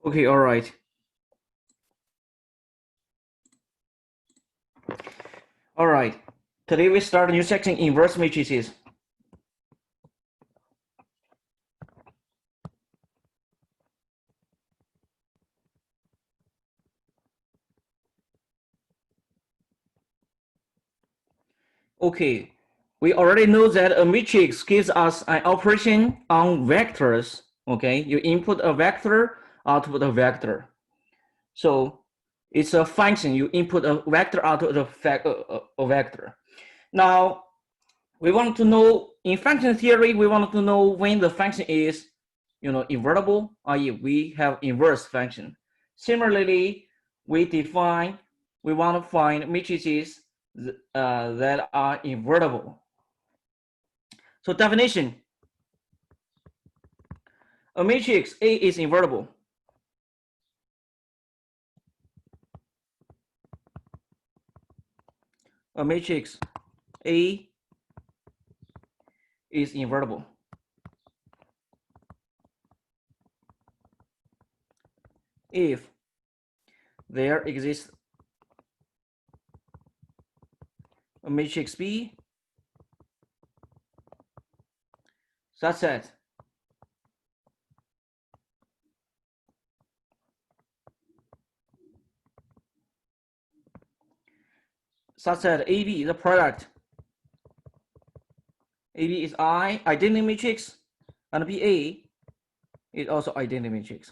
Okay, all right. All right. Today we start a new section, inverse matrices. Okay, we already know that a matrix gives us an operation on vectors. Okay, you input a vector, output a vector. So it's a function. You input a vector, output a vector. Now we want to know in function theory. We want to know when the function is, invertible, i.e., we have inverse function. Similarly, we want to find matrices that are invertible. So definition: a matrix A is invertible. A matrix A is invertible if there exists a matrix B such that AB, the product AB is I, identity matrix, and BA is also identity matrix.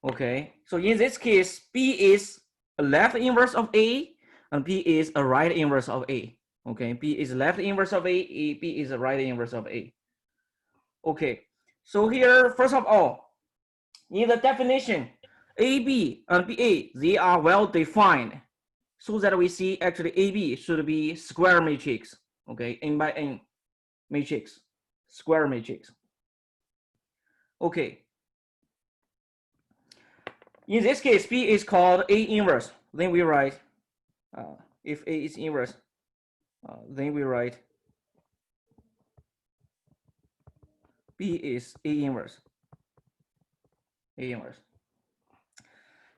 Okay, so in this case, B is a left inverse of A, and B is a right inverse of A. Okay, B is left inverse of A, B is a right inverse of A. Okay, so here, first of all, in the definition, AB and BA, they are well defined, so that we see actually AB should be square matrix. Okay, n by n matrix, square matrix. Okay. In this case, B is called A inverse. Then we write, if A is inverse, then we write B is A inverse. A inverse.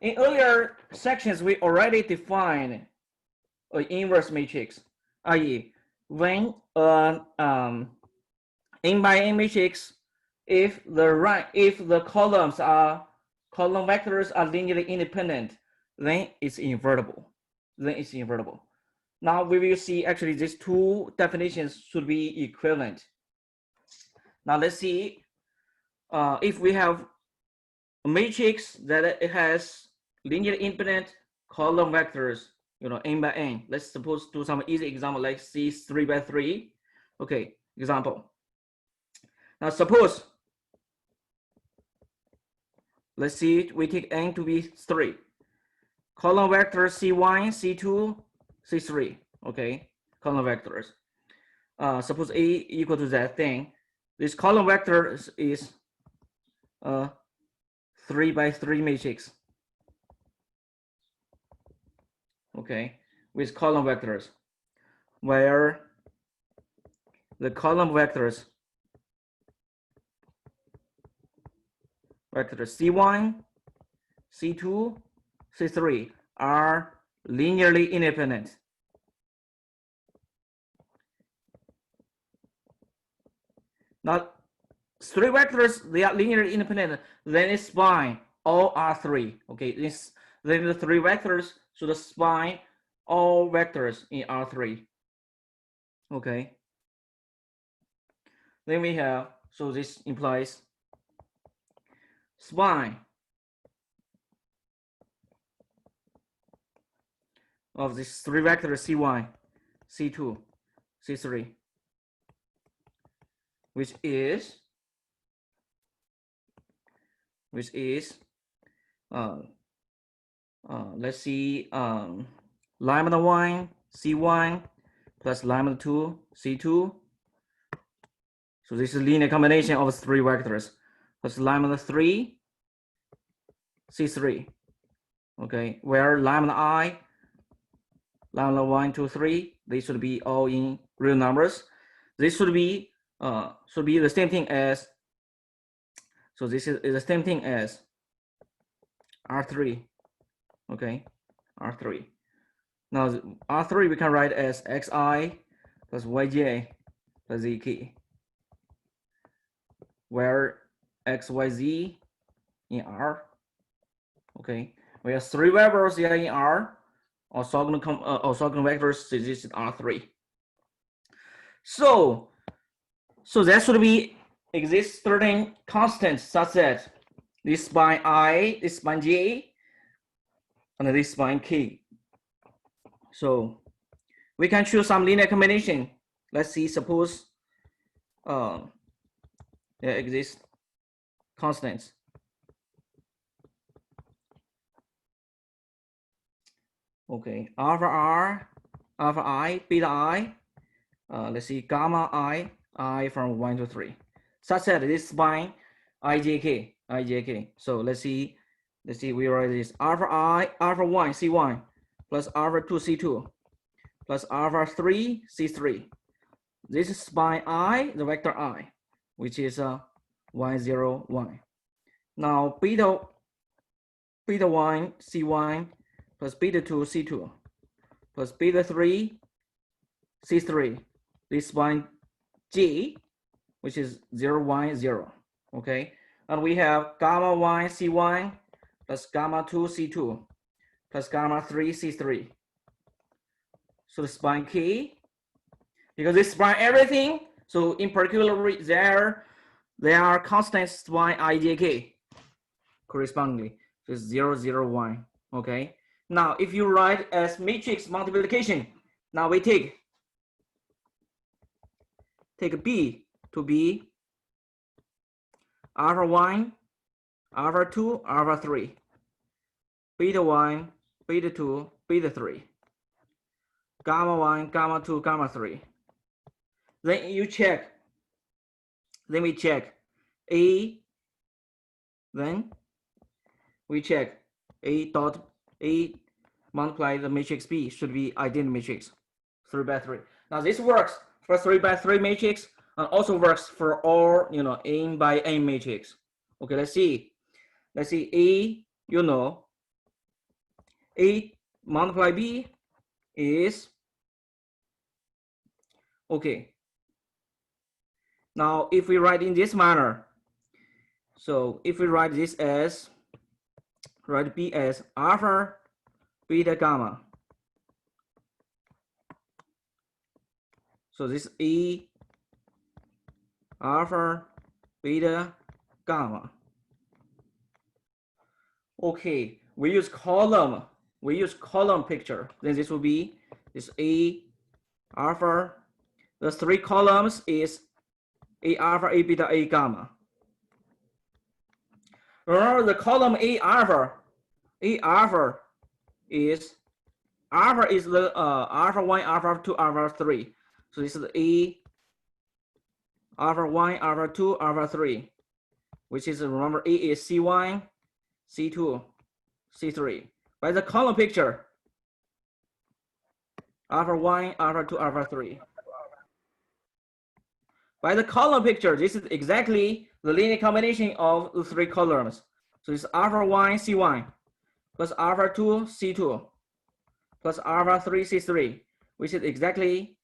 In earlier sections, we already defined an inverse matrix, i.e., when n by n matrix, if the column vectors are linearly independent, then it's invertible. Now we will see actually these two definitions should be equivalent. Now let's see if we have a matrix that it has linearly independent column vectors, n by n. Let's suppose do some easy example like C 3 by 3. Okay, example. Now suppose, let's see, we take n to be 3. Column vector C1, C2, C3. Okay, column vectors. Suppose A equal to that thing. This column vector is a 3 by 3 matrix. Okay, with column vectors, where the column vectors C1, C2, C3 are linearly independent. Now, 3 vectors, they are linearly independent, then it spine all R3. Okay, then the 3 vectors should spine all vectors in R3. Okay. Then we have, so this implies spine of this 3 vectors C1, C2, C3, which is let's see, lambda 1 C1 plus lambda 2 C2. So this is linear combination of 3 vectors plus lambda 3 C3. Okay, where lambda 1, 2, 3, they should be all in real numbers. This should be the same thing as, so this is the same thing as R3, okay, R3. Now R3 we can write as xi plus yj plus zk, where xyz in R, okay, we have 3 variables here in R, orthogonal vectors, so this is R3. So there should be exist certain constants such that this spine I, this spine j, and this spine k. So we can choose some linear combination. Let's see, suppose there exist constants. Okay, alpha r, alpha I, beta I, let's see, gamma I from 1 to 3, such that this spine ijk. So let's see, we write this alpha I, alpha 1 C1 plus alpha 2 C2 plus alpha 3 C3. This is spine I, the vector I, which is 1 0 1. Now beta 1 C1 plus beta 2 C2 plus beta 3 C3. This spine G, which is 0 1 0. Okay, and we have gamma 1 C1 plus gamma 2 C2 plus gamma 3 C3. So the spine K, because this spine everything, so in particular there are constant spine ijk correspondingly. So it's 0 0 1. Okay, now if you write as matrix multiplication, now we take B to be alpha 1, alpha 2, alpha 3, beta 1, beta 2, beta 3, gamma 1, gamma 2, gamma 3. Then you check, then we check A, then we check A dot A multiply the matrix B should be identity matrix 3 by 3. Now this works for 3 by 3 matrix and also works for all, n by n matrix. Okay, let's see A, A multiply B is, okay. Now if we write in this manner, so if we write this as, write B as alpha, beta, gamma. So this is A, alpha, beta, gamma. Okay, we use column picture. Then this will be this A, alpha. The 3 columns is A alpha, A beta, A gamma. Remember the column A alpha is the alpha 1, alpha 2, alpha 3. So this is A alpha 1, alpha 2, alpha 3, which is, remember, A is C1, C2, C3. By the column picture, alpha 1, alpha 2, alpha 3. By the column picture, this is exactly the linear combination of the 3 columns. So it's alpha 1 C1 plus alpha 2 C2 plus alpha 3 C3, which is exactly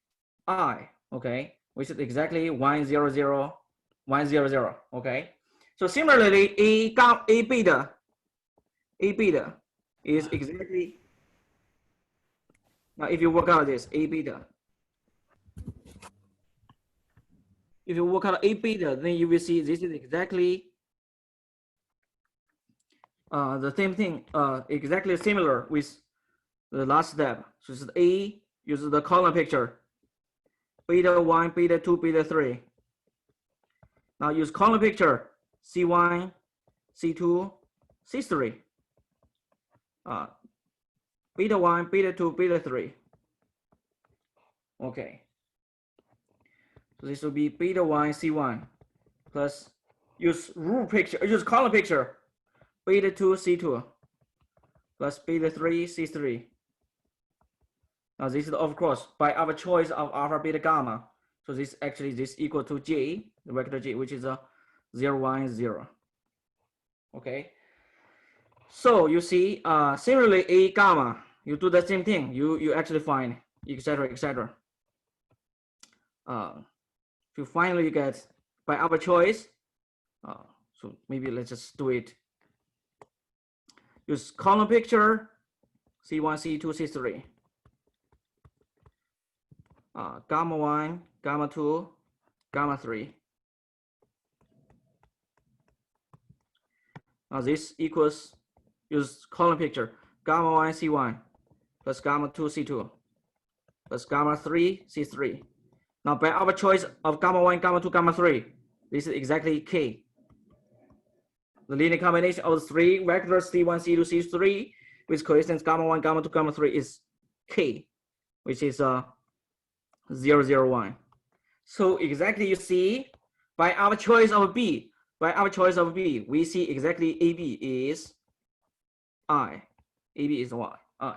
I, okay, which is exactly 1 0 0 1 0 0. Okay, so similarly A beta is exactly, now if you work out this A beta, if you work out A beta, then you will see this is exactly the same thing, exactly similar with the last step. So this is A, uses the column picture, beta 1, beta 2, beta 3. Now use column picture, C1, C2, C3. Beta 1, beta 2, beta 3. Okay. So this will be beta 1, C1 plus use column picture, beta 2, C2 plus beta 3, C3. Now this is, of course, by our choice of alpha, beta, gamma. So this equal to J, the vector J, which is a 0 1 0. Okay. So you see, similarly, A gamma, you do the same thing. You actually find, etc., etc. You finally get by our choice. So maybe let's just do it. Use column picture, C1, C2, C3. Gamma 1, gamma 2, gamma 3. This equals, use column picture, gamma 1, C1, plus gamma 2, C2, plus gamma 3, C3. Now, by our choice of gamma 1, gamma 2, gamma 3, this is exactly K. The linear combination of the three vectors C1, C2, C3 with coefficients gamma 1, gamma 2, gamma 3 is K, which is 0, 0, 1. So exactly you see, by our choice of B, we see exactly AB is I. AB is Y. I.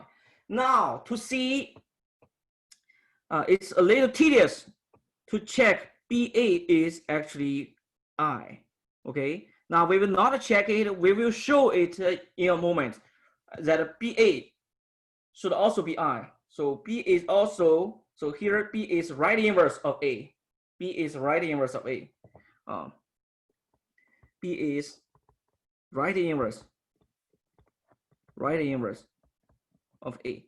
Now, to see, it's a little tedious to check BA is actually I. Okay. Now we will not check it. We will show it in a moment that BA should also be I. So B is also, so here B is right inverse of A. B is right inverse of A. B is right inverse of A.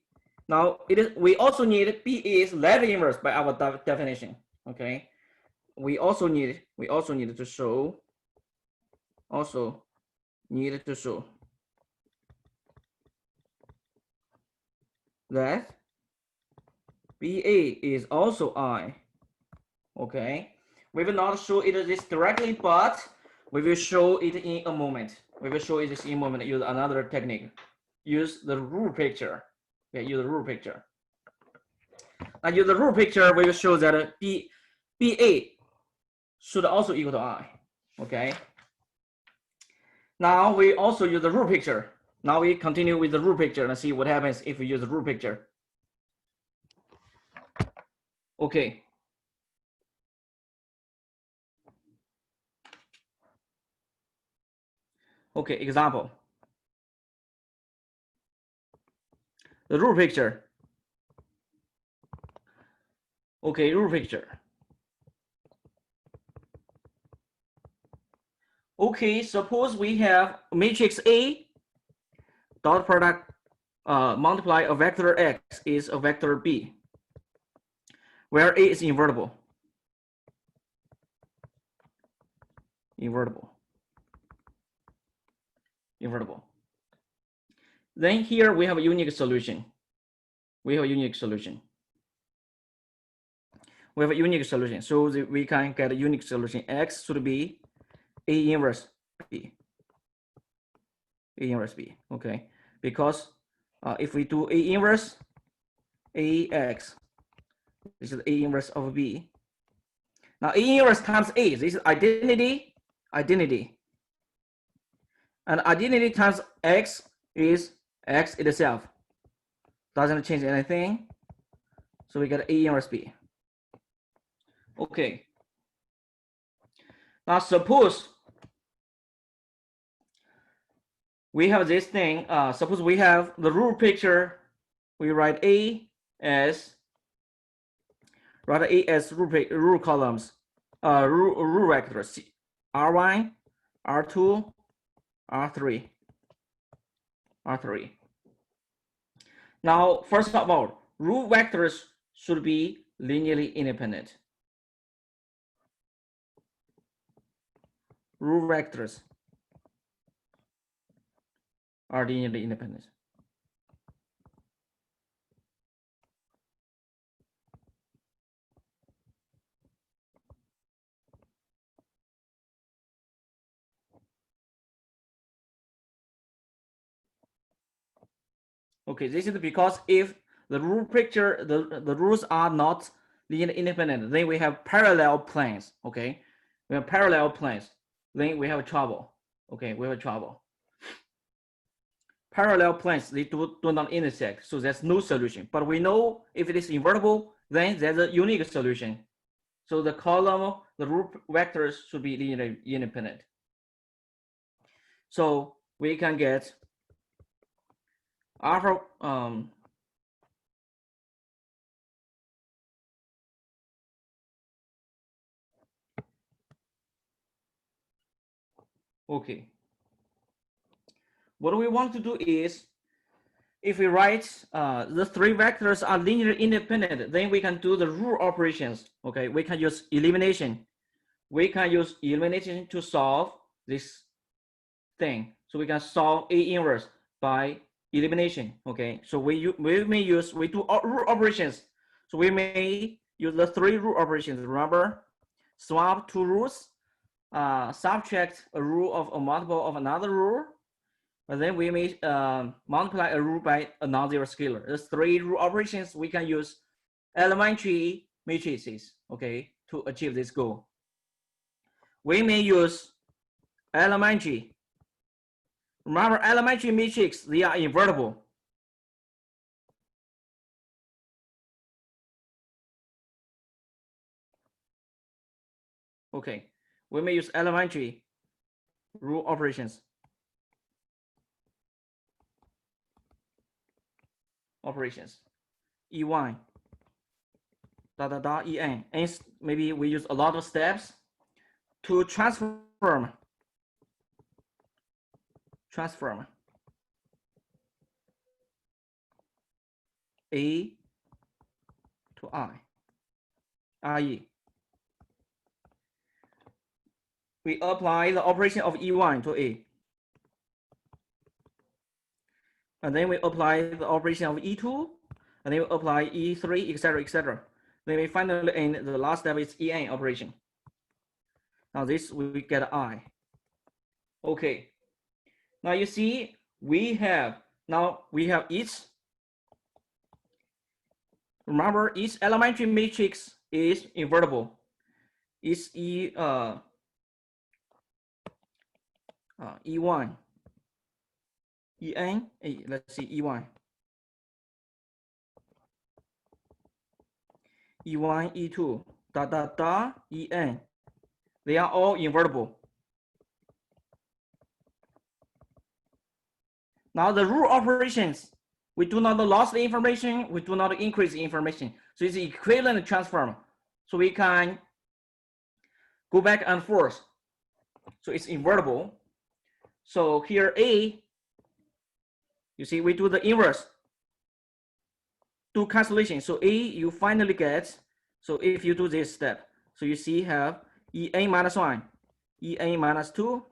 Now it is, we also need B is left inverse by our definition. Okay. We also need to show that BA is also I. Okay. We will not show it this directly, but we will show it in a moment. Use another technique. Use the rule picture. Okay, use the rule picture. Now use the rule picture, we will show that BA should also equal to I. Okay. Now we also use the rule picture. Now we continue with the rule picture and see what happens if we use the rule picture. Okay. Okay, example. The rule picture. Okay, rule picture. Okay, suppose we have matrix A dot product multiply a vector X is a vector B, where A is invertible. Then here we have a unique solution. So we can get a unique solution. X should be A inverse B. Okay, because if we do A inverse AX, this is A inverse of B. Now A inverse times A, this is identity. And identity times X is X itself. Doesn't change anything. So we get A inverse B. Okay. Now suppose we have this thing. Suppose we have the rule picture. We write A as rule columns, rule vectors R1, R2, R3. Now, first of all, rule vectors should be linearly independent. Rule vectors are linearly independent. Okay, this is because if the rule picture, the rules are not linearly independent, then we have parallel planes. Okay, we have parallel planes, then we have trouble. Okay, we have trouble. Parallel planes, they do not intersect, so there's no solution. But we know if it is invertible, then there's a unique solution. So the column, the rule vectors should be linearly independent. So we can get After okay, what we want to do is, if we write the three vectors are linearly independent, then we can do the rule operations. Okay, we can use elimination. We can use elimination to solve this thing. So we can solve A inverse by elimination. Okay, so we do rule operations. So we may use the three rule operations. Remember, swap two rules, subtract a rule of a multiple of another rule, and then we may multiply a rule by a non-zero scalar. There's three rule operations. We can use elementary matrices, okay, to achieve this goal. We may use elementary. Remember, elementary matrix, they are invertible. Okay, we may use elementary rule operations. E1 en, and maybe we use a lot of steps to transform A to I, i.e. we apply the operation of E1 to A, and then we apply the operation of E2, and then we apply E3, etc., etc. Then we finally end the last step is En operation. Now this we get I. Okay. Now you see we have each. Remember, each elementary matrix is invertible. It's E1, En. Let's see E1, E2, En. They are all invertible. Now the rule operations, we do not lose the information, we do not increase the information. So it's equivalent transform. So we can go back and forth. So it's invertible. So here A, you see we do the inverse, do cancellation. So A you finally get, so if you do this step, so you see have En minus 1, En minus 2,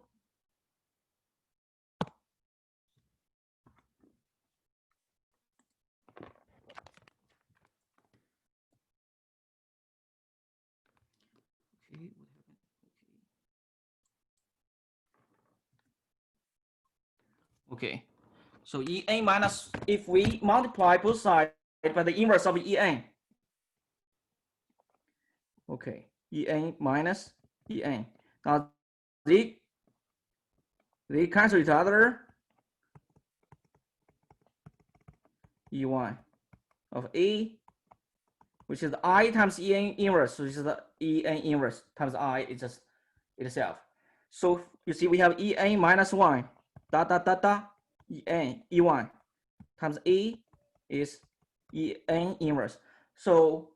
okay. So En minus, if we multiply both sides by the inverse of En, okay, En minus En. Now they cancel each other. E1 of A, which is I times En inverse. So this is the En inverse times I, it's just itself. So you see we have En minus 1, En, E1 times A is En inverse. So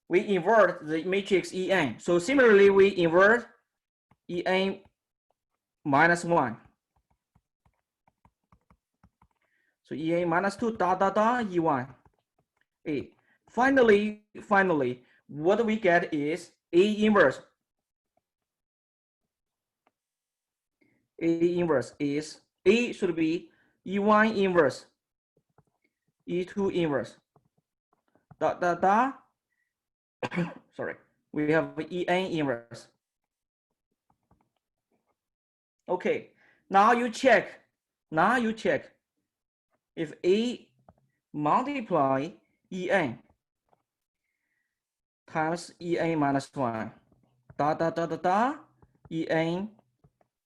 we invert the matrix En. So similarly, we invert En minus 1. So En minus 2, E1, A. Finally, what we get is A inverse. A inverse is, A should be E1 inverse, E2 inverse, sorry, we have En inverse. Okay, now you check if A multiply En times En minus 1, En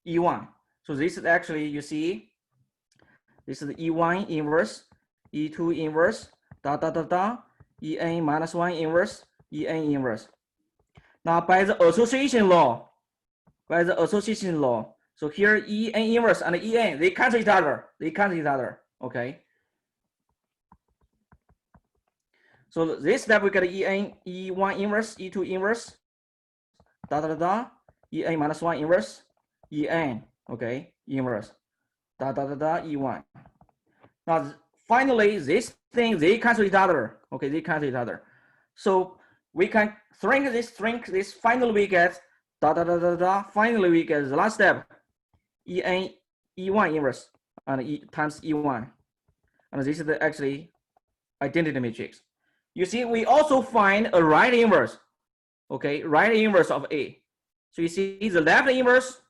E1. So this is actually, you see, this is the E1 inverse, E2 inverse, En minus 1 inverse, En inverse. Now by the association law, so here En inverse and En, they cancel each other. Okay. So this step we get En, E1 inverse, E2 inverse, da da da da, En minus 1 inverse, En, okay, inverse, da da da da, E1. Now finally this thing, they cancel each other, okay, they cancel each other. So we can shrink this, finally we get da da da da da, finally we get the last step, En, E1 inverse, and E times E1. And this is actually identity matrix. You see, we also find a right inverse, okay, right inverse of A. So you see the left inverse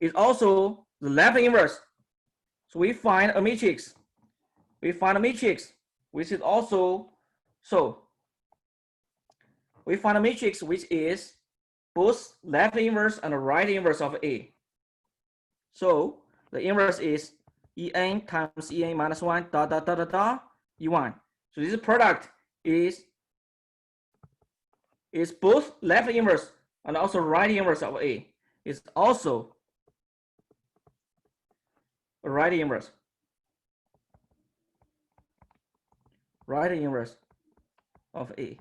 is also the left inverse. So we find a matrix. We find a matrix, which is also, so we find a matrix which is both left inverse and right inverse of A. So the inverse is En times En minus 1 da da da da da E1. So this product is both left inverse and also right inverse of A. It's also a right inverse of A.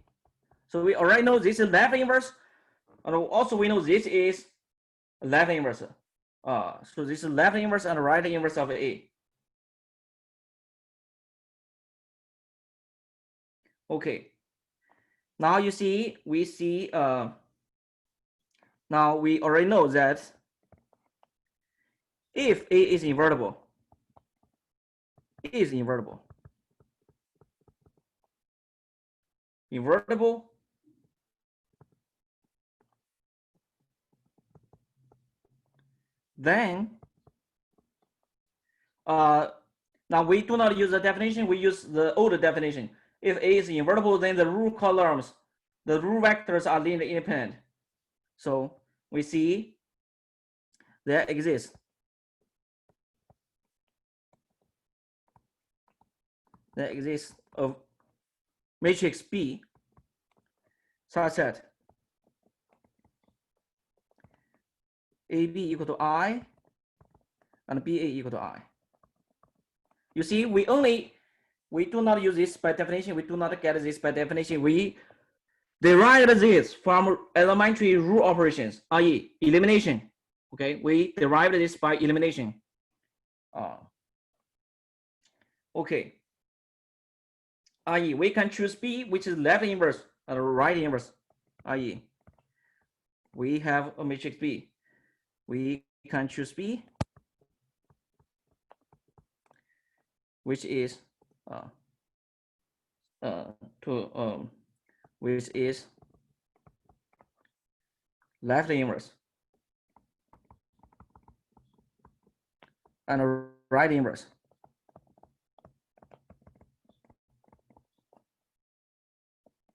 So we already know this is left inverse, and also we know this is left inverse. So this is left inverse and right inverse of A. Okay. Now you see, we see, now we already know that if A is invertible, then now we do not use the definition, we use the old definition. If A is invertible, then the root columns, the root vectors are linearly independent. So we see there exists a matrix B such that AB equal to I and BA equal to I. You see, we do not use this by definition. We do not get this by definition. We derived this from elementary rule operations, i.e. elimination. Okay, we derived this by elimination. Okay, i.e. we can choose B, which is left inverse and right inverse, i.e. we have a matrix B. We can choose B, which is which is left inverse and right inverse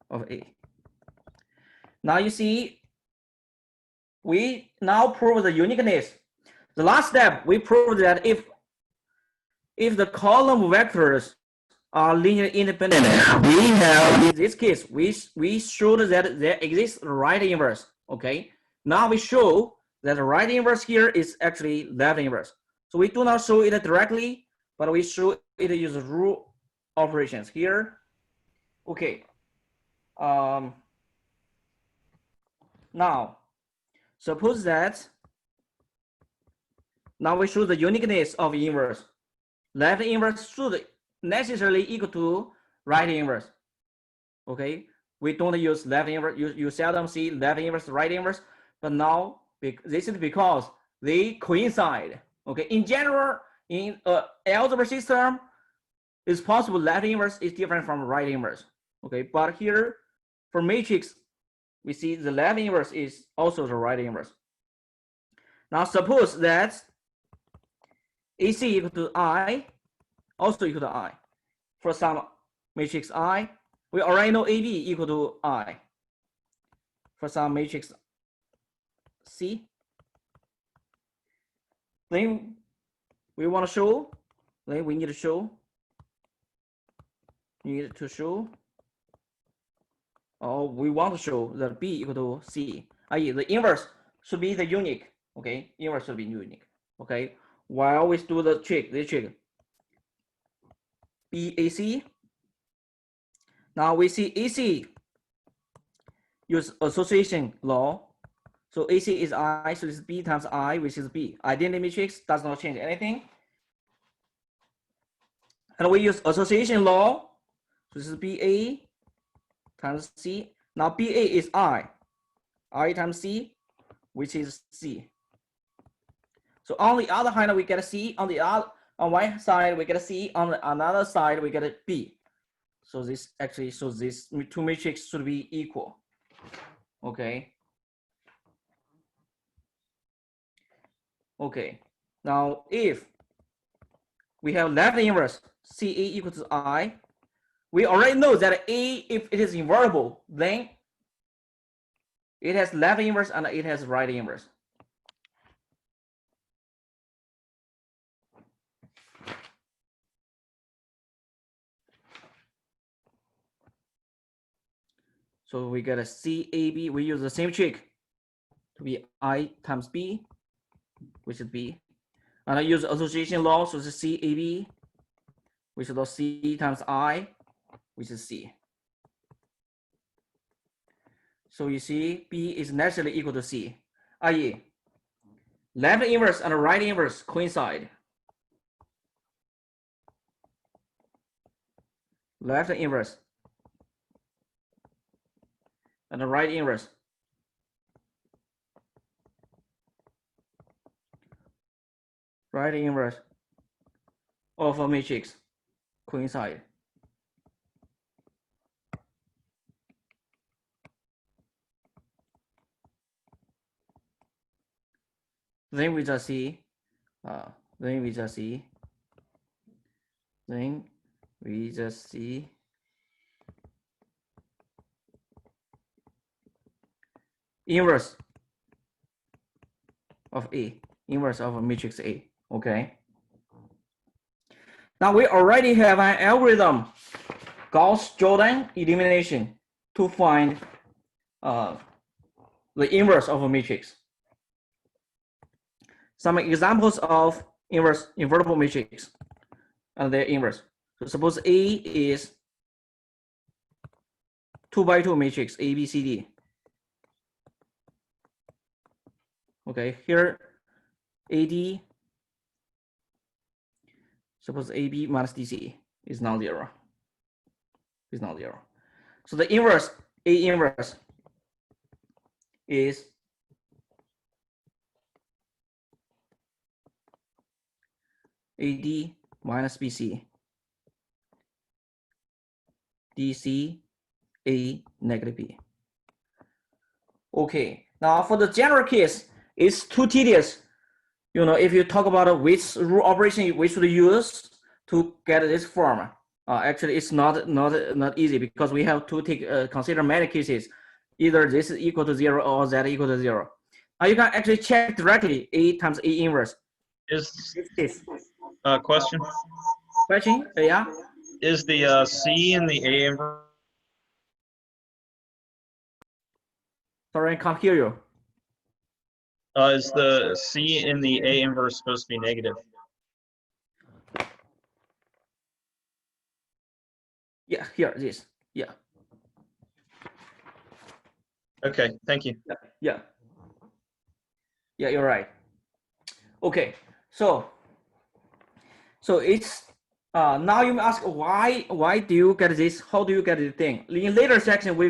of A. Now you see, we now prove the uniqueness. The last step, we prove that if the column vectors are linearly independent, we have, in this case, we showed that there exists right inverse. Okay, now we show that the right inverse here is actually left inverse. So we do not show it directly, but we show it using rule operations here. Okay. Now, suppose that now we show the uniqueness of inverse. Left inverse should necessarily equal to right inverse. Okay, we don't use left inverse. You seldom see left inverse, right inverse, but now this is because they coincide. Okay, in general, in an algebra system, it's possible left inverse is different from right inverse. Okay, but here for matrix, we see the left inverse is also the right inverse. Now suppose that AC equal to I, also equal to I. For some matrix I, we already know AB equal to I. For some matrix C, then we want to show, then we need to show, or we want to show that B equal to C, i.e. the inverse should be the unique. Okay, inverse should be unique. Okay, while we do the trick, BAC. Now we see AC use association law. So AC is I, so it's B times I, which is B. Identity matrix does not change anything. And we use association law. So this is BA times C. Now BA is I times C, which is C. So on the other hand, we get a C. On one side, we get a C. On another side, we get a B. So this actually shows these two matrices should be equal. Okay. Okay. Now, if we have left inverse CA equal to I, we already know that A, if it is invertible, then it has left inverse and it has right inverse. So we get a CAB. We use the same trick to be I times B, which is B. And I use association law, so it's CAB, which is C times I, which is C. So you see, B is naturally equal to C, i.e., left inverse and right inverse coincide. Left inverse and the right inverse of a matrix coincide. Then we just see, inverse of A, inverse of a matrix A. Okay. Now we already have an algorithm, Gauss-Jordan elimination, to find the inverse of a matrix. Some examples of invertible matrix and their inverse. So suppose A is 2 by 2 matrix A, B, C, D. Okay, here AD, suppose AB minus DC is non-zero. So the inverse, A inverse, is AD minus BC, DC, A negative B. Okay, now for the general case, it's too tedious. You know, if you talk about which rule operation we should use to get this form, actually it's not easy because we have to take consider many cases. Either this is equal to 0 or that equal to 0. You can actually check directly A times A inverse. Is question? Yeah. Is the C in the A inverse? Sorry, I can't hear you. Is the C in the A inverse supposed to be negative? Yeah, here it is. Yeah. Okay, thank you. Yeah, you're right. Okay, so it's now you may ask why do you get this? How do you get the thing? In later section we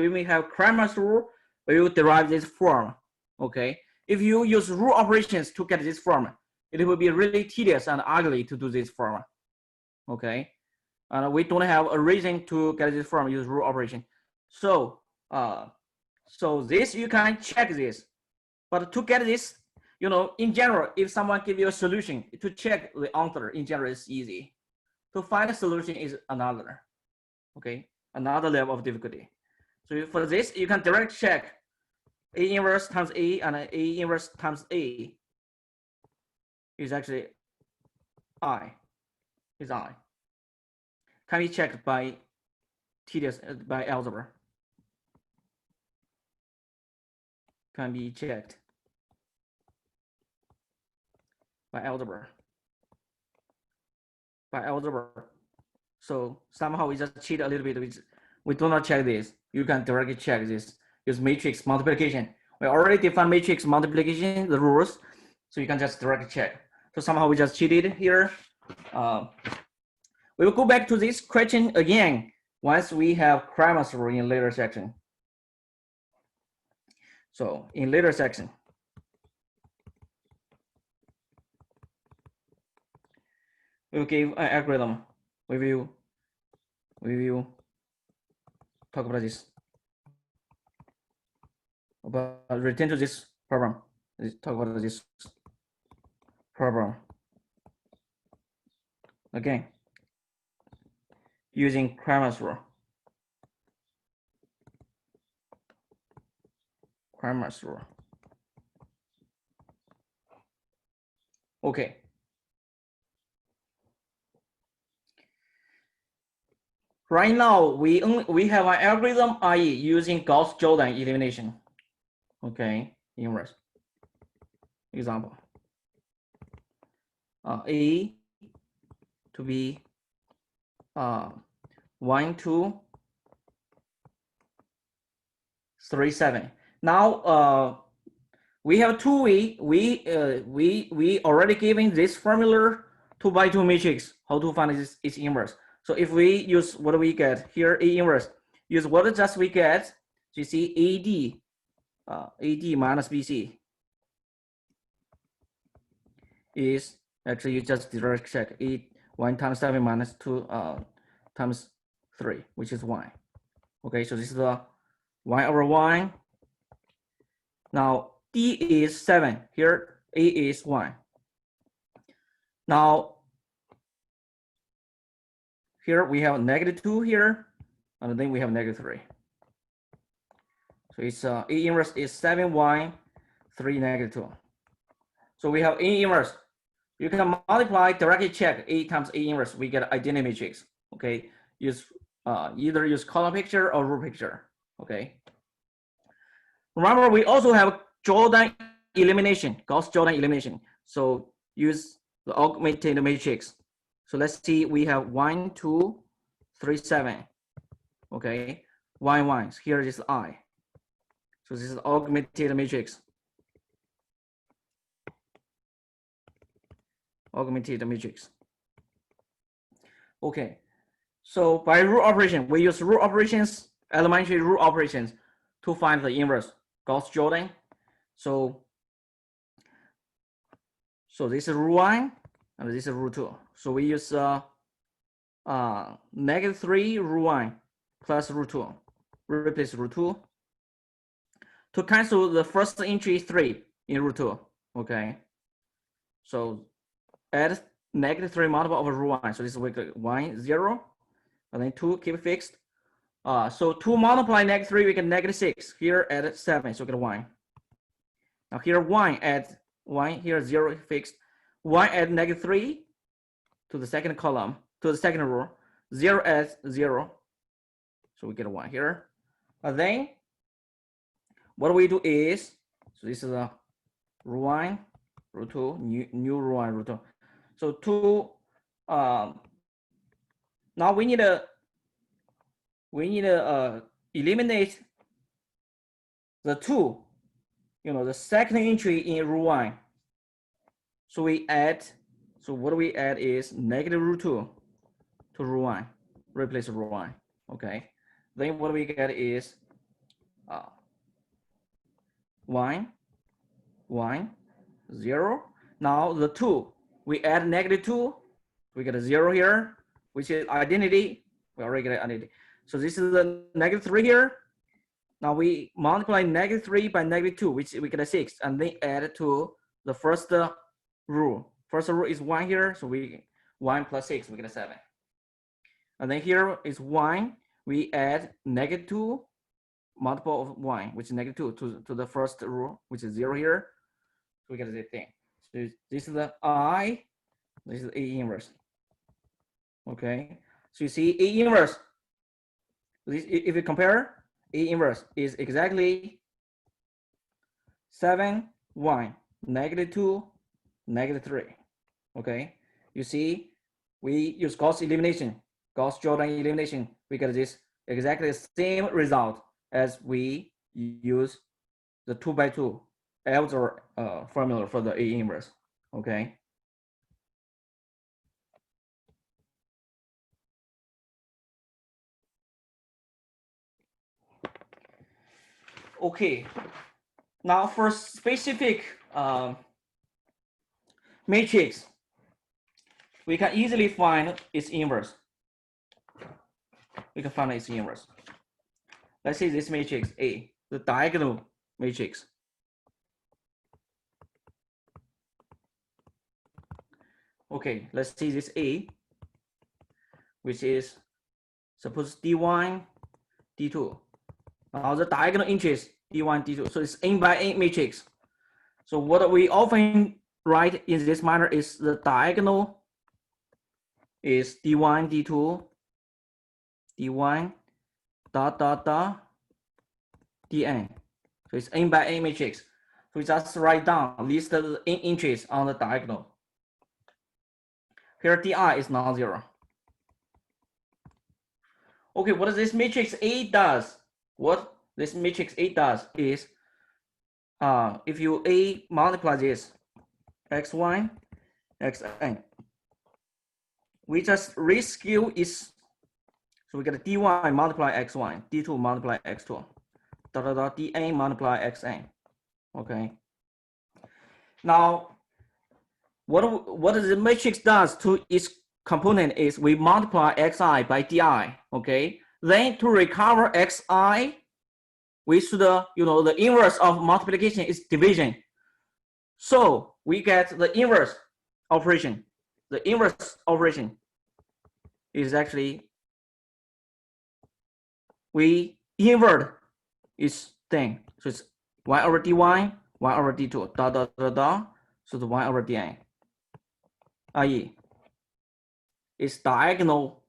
may have Cramer's rule. We will derive this form. Okay, if you use rule operations to get this form, it will be really tedious and ugly to do this form. Okay, and we don't have a reason to get this form use rule operation. So so this you can check this, but to get this, you know, in general, if someone give you a solution, to check the answer in general is easy. To find a solution is another, okay, another level of difficulty. So for this, you can direct check A inverse times A and A inverse times A is actually I, Can be checked by by algebra. Can be checked by algebra. So somehow we just cheat a little bit. We do not check this. You can directly check this. Use matrix multiplication. We already defined matrix multiplication, the rules. So you can just directly check. So somehow we just cheated here. We will go back to this question again once we have Cramer's rule in later section. So in later section, we will give an algorithm. We will talk about this. But return to this problem. Let's talk about this problem again using Cramer's rule. Cramer's rule. Okay. Right now we have an algorithm, i.e., using Gauss-Jordan elimination. Okay, inverse. Example. A to B 1, 2, 3, 7. Now we have two way. We already given this formula 2 by 2 matrix how to find its inverse. So if we use what we get here, A inverse, use what just we get. So you see AD minus BC is actually you just direct check 1 times 7 minus 2 times 3, which is 1. Okay, so this is the 1 over 1. Now D is 7. Here A is 1. Now here we have -2 here, and then we have -3. So it's A inverse is 7, 1, 3, -2. So we have A inverse. You can multiply, directly check A times A inverse. We get identity matrix. Okay, either use column picture or row picture. Okay. Remember, we also have Jordan elimination, Gauss-Jordan elimination. So use the augmented matrix. So let's see, we have 1, 2, 3, 7. Okay, 1, 1. Here is I. So this is augmented matrix. Augmented matrix. Okay, so by rule operation, we use rule operations, elementary rule operations to find the inverse Gauss-Jordan. So this is rule 1 and this is rule 2. So we use -3 rule 1 plus rule 2. Replace rule 2 to cancel the first entry 3 in rule 2. Okay, so add -3 multiple of rule 1. So this is 1, 0, and then 2 keep it fixed. So 2 multiply -3, we get -6. Here add 7, so we get 1. Now here 1 add 1, here 0 fixed. 1 add -3 to the second column, to the second row. 0 adds 0, so we get 1 here. And then what we do is, so this is a rule 1, rule 2, new rule 1, rule 2. So now we need to eliminate the 2, the second entry in rule 1. So we add, so what we add is -rule 2 to rule 1, replace rule 1. Okay, then what we get is 1, 1, 0. Now the 2, we add -2, we get a 0 here, which is identity. We already get identity. So this is the -3 here. Now we multiply -3 by -2, which we get a 6, and then add to the first rule. First rule is 1 here, so we 1 plus 6, we get a 7. And then here is 1, we add -2 multiple of 1, which is -2 to the first rule, which is 0 here. So we get the thing. So this is the I, this is A inverse. Okay, so you see A inverse. If you compare, A inverse is exactly 7, 1, -2, -3. Okay, you see, we use Gauss elimination. Gauss-Jordan elimination, we get this exactly the same result as we use the 2x2 algebra formula for the A inverse. Okay. Okay. Now for specific matrix, we can easily find its inverse. We can find its inverse. Let's see this matrix A, the diagonal matrix. Okay, let's see this A, which is suppose D1, D2. Now the diagonal entries D1, D2. So it's n by n matrix. So what we often write in this manner is the diagonal is D1, D2, D1, dot, dot, dot, Dn. So it's n by n matrix. So we just write down, list the n entries on the diagonal. Here Di is non-zero. Okay, what this matrix A does? What this matrix A does is, if you A multiply this, x1, xn, we just rescale is, so we get D1 multiply x1, D2 multiply x2, dot, dot, dot, Dn multiply xn. Okay. Now, what the matrix does to each component is we multiply xi by di. Okay. Then to recover xi, we should, the inverse of multiplication is division. So we get the inverse operation. The inverse operation is actually, we invert its thing. So it's y over dy, y over d2, dot, dot, dot, dot. So the y over dn, i.e., is diagonal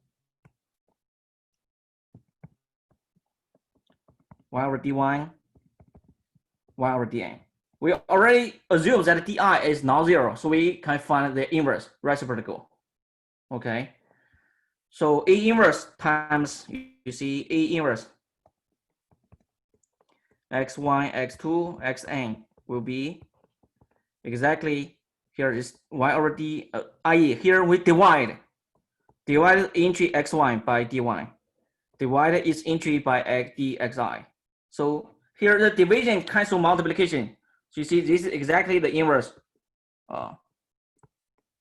y over dy, y over dn. We already assume that di is non-zero, so we can find the inverse reciprocal. Okay. So A inverse times, you see A inverse x1, x2, xn will be exactly, here is y over d, i.e. here we divide entry x1 by dy, divide its entry by dxi. So here the division cancel multiplication. So you see this is exactly the inverse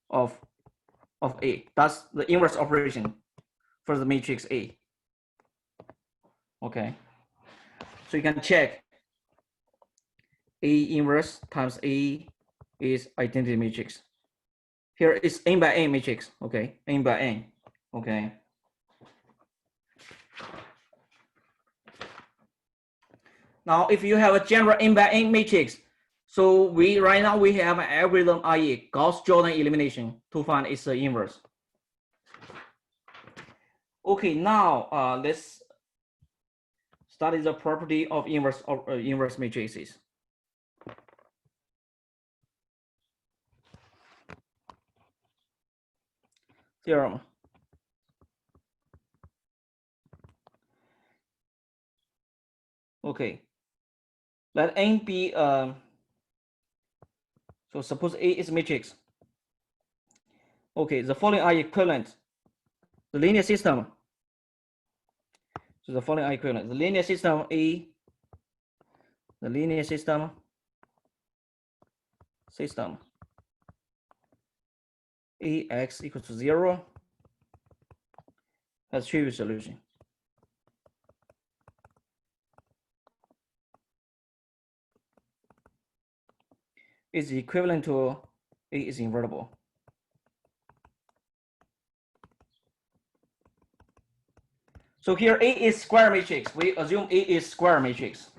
of A. That's the inverse operation for the matrix A. Okay. So you can check A inverse times A is identity matrix. Here is n by n matrix. Okay, n by n. Okay. Now, if you have a general n by n matrix, so right now we have an algorithm, i.e., Gauss-Jordan elimination, to find its inverse. Okay, now let's study the property of inverse matrices. Theorem. Okay, let n be, so suppose A is matrix. Okay, the following are equivalent. The linear system. So the following are equivalent. The linear system A, the linear system Ax equals to 0 has trivial solution. Is equivalent to A is invertible. So here A is square matrix. We assume A is square matrix.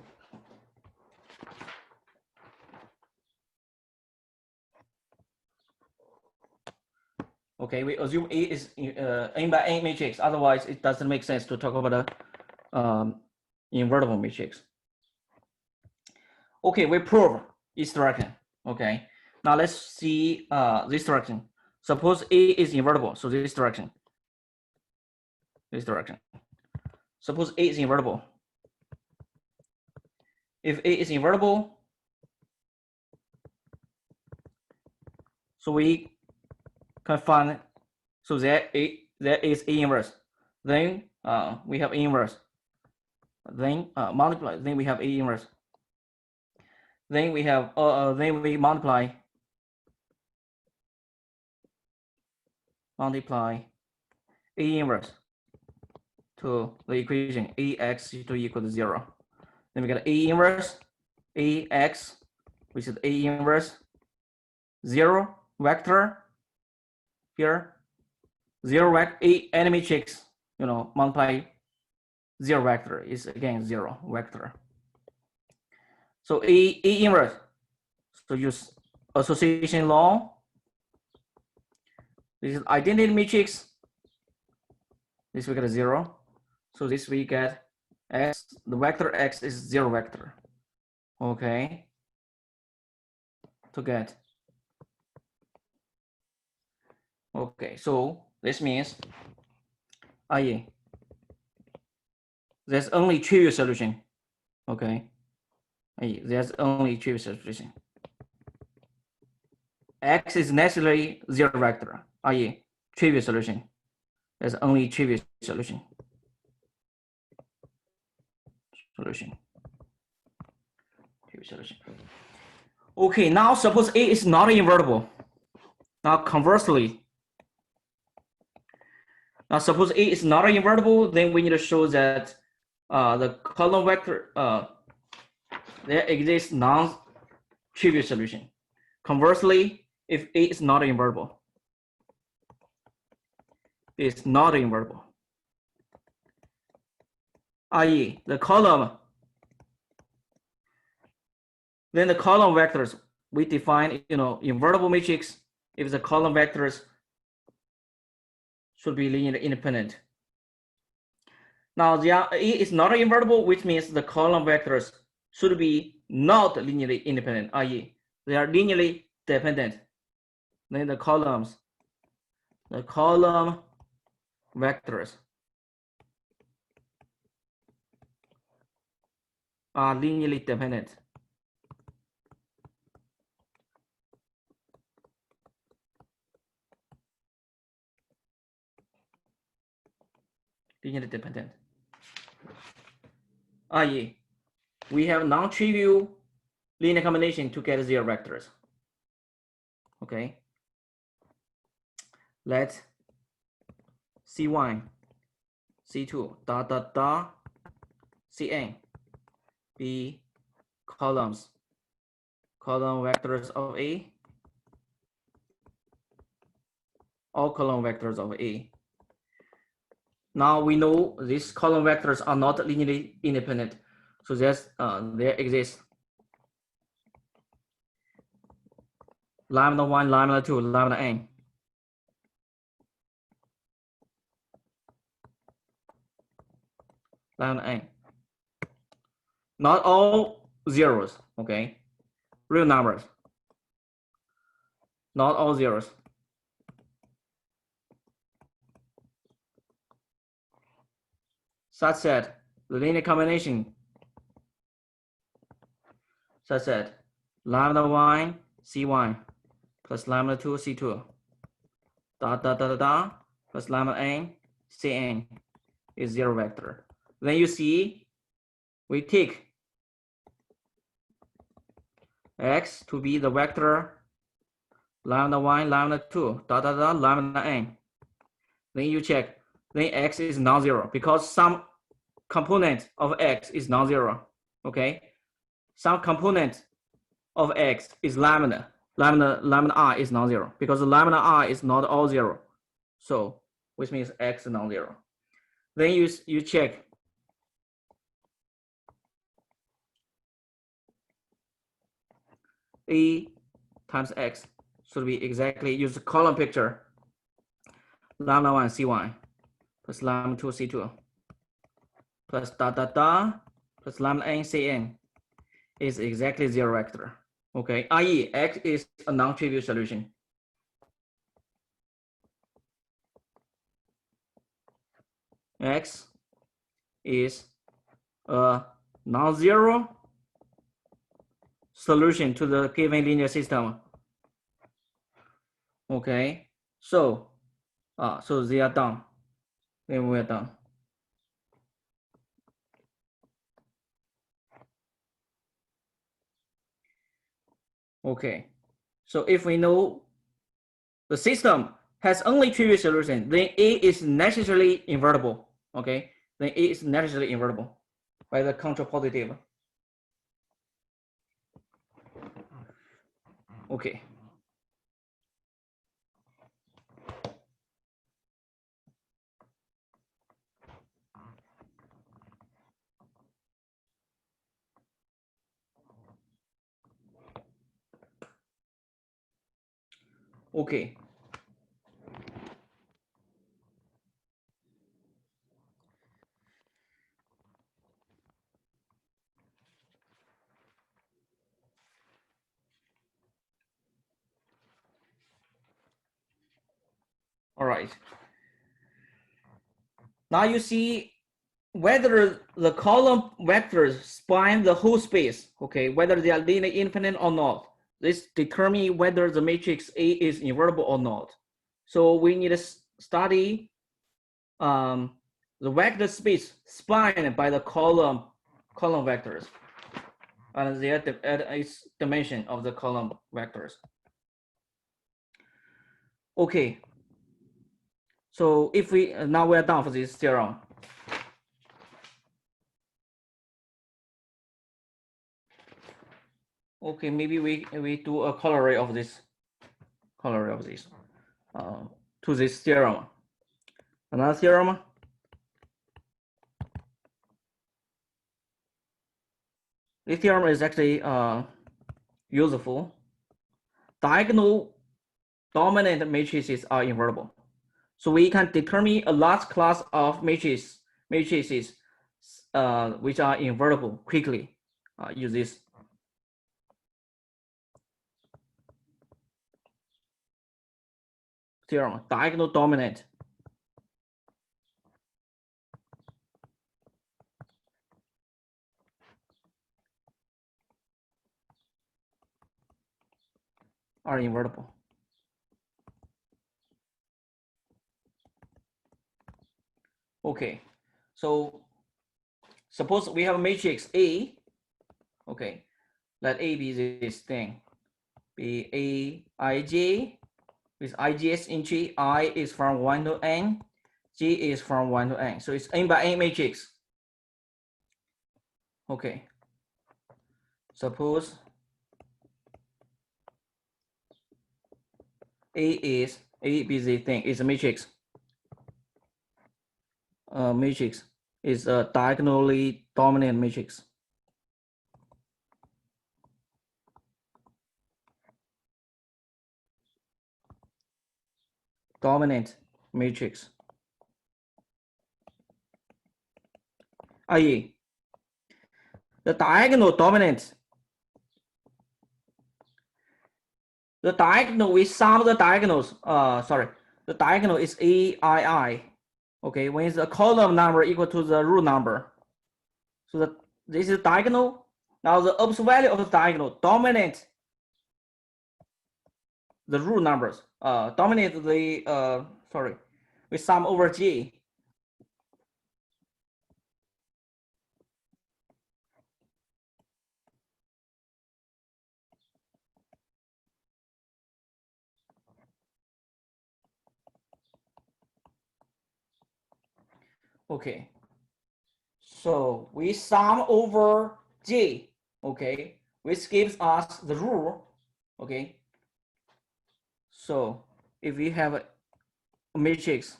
Okay, we assume A is n by n matrix. Otherwise, it doesn't make sense to talk about a invertible matrix. Okay, we prove this direction. Okay, now let's see this direction. Suppose A is invertible, so this direction. this direction. Suppose A is invertible. If A is invertible, so we can find, so that is A inverse. Then we have A inverse. Then multiply. Then we have A inverse. Then we have then we multiply A inverse to the equation AX to equal to 0. Then we get A inverse AX, which is A inverse 0 vector here, 0 vector A any matrix, multiply 0 vector is again 0 vector. So A inverse, so use association law. This is identity matrix. This we get a 0. So this we get X, the vector X is 0 vector. Okay. To get. Okay, so this means there's only trivial solution. Okay. There's only trivial solution. X is necessarily 0 vector, i.e. trivial solution. There's only trivial solution. Trivial solution. Okay, now suppose A is not invertible. Now conversely, now suppose A is not invertible, then we need to show that the column vector, there exists non-trivial solution. Conversely, if A is not invertible, it's not invertible, i.e. the column, then the column vectors, we define, invertible matrix if the column vectors should be linearly independent. Now, A is not invertible, which means the column vectors should be not linearly independent, i.e. they are linearly dependent. Then the column vectors are linearly dependent. Linearly dependent, i.e. we have non-trivial linear combination to get 0 vectors. Okay. Let C1, C2, Cn be column vectors of A, all column vectors of A. Now we know these column vectors are not linearly independent. So there exists lambda 1, lambda 2, lambda n. Lambda n. Not all zeros, okay? Real numbers. Not all zeros. Such that the linear combination such that lambda 1 C1 plus lambda 2 C2 plus lambda n Cn is 0 vector. Then you see we take X to be the vector lambda 1, lambda 2, lambda n. Then you check, then X is non-zero because some component of X is non-zero, okay? Some component of X is lambda r is non-zero because lambda r is not all 0. So, which means X is non-zero. Then you check A times X should be exactly, use the column picture, lambda 1 C1 plus lambda 2 C2 plus plus lambda n Cn is exactly 0 vector. Okay, i.e. X is a non-trivial solution. X is a non-zero solution to the given linear system. Okay, so so they are done. Then we are done. Okay, so if we know the system has only trivial solution, then A is necessarily invertible. Okay, then A is necessarily invertible by the contrapositive. Okay. Okay. All right. Now you see whether the column vectors span the whole space, okay, whether they are linear independent or not. This determines whether the matrix A is invertible or not. So we need to study the vector space spanned by the column vectors and their its dimension of the column vectors. Okay. So if we now we are done for this theorem. Okay, maybe we do a corollary of this to this theorem. Another theorem. This theorem is actually useful. Diagonal dominant matrices are invertible. So we can determine a large class of matrices which are invertible quickly. Use this. Theorem, diagonal dominant. Are invertible. Okay, so suppose we have a matrix A. Okay, let A be this thing. Be Aij with IGS in G. I is from 1 to n. G is from 1 to n. So it's n by n matrix. Okay. Suppose A be the thing is a matrix. Matrix is a diagonally dominant matrix. Dominant matrix. I.e., the diagonal dominant. The diagonal, we sum the diagonals. The diagonal is AII. Okay, when is the column number equal to the root number. So this is diagonal. Now the absolute value of the diagonal dominate the root numbers. Dominate the we sum over G. Okay. So we sum over J, okay, which gives us the rule, okay. So if we have a matrix,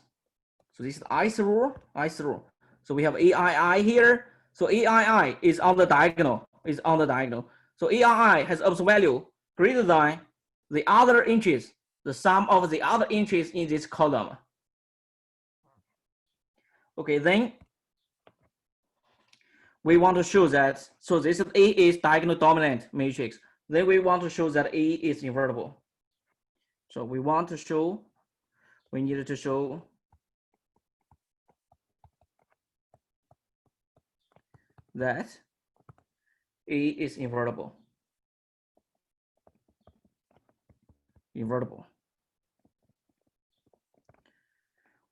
so this is ith rule. So we have AII here. So AII is on the diagonal, So AII has absolute value greater than the other entries, the sum of the other entries in this column. Okay, then we want to show that, so this is A is diagonal dominant matrix. Then we want to show that A is invertible. So we need to show that A is invertible. Invertible.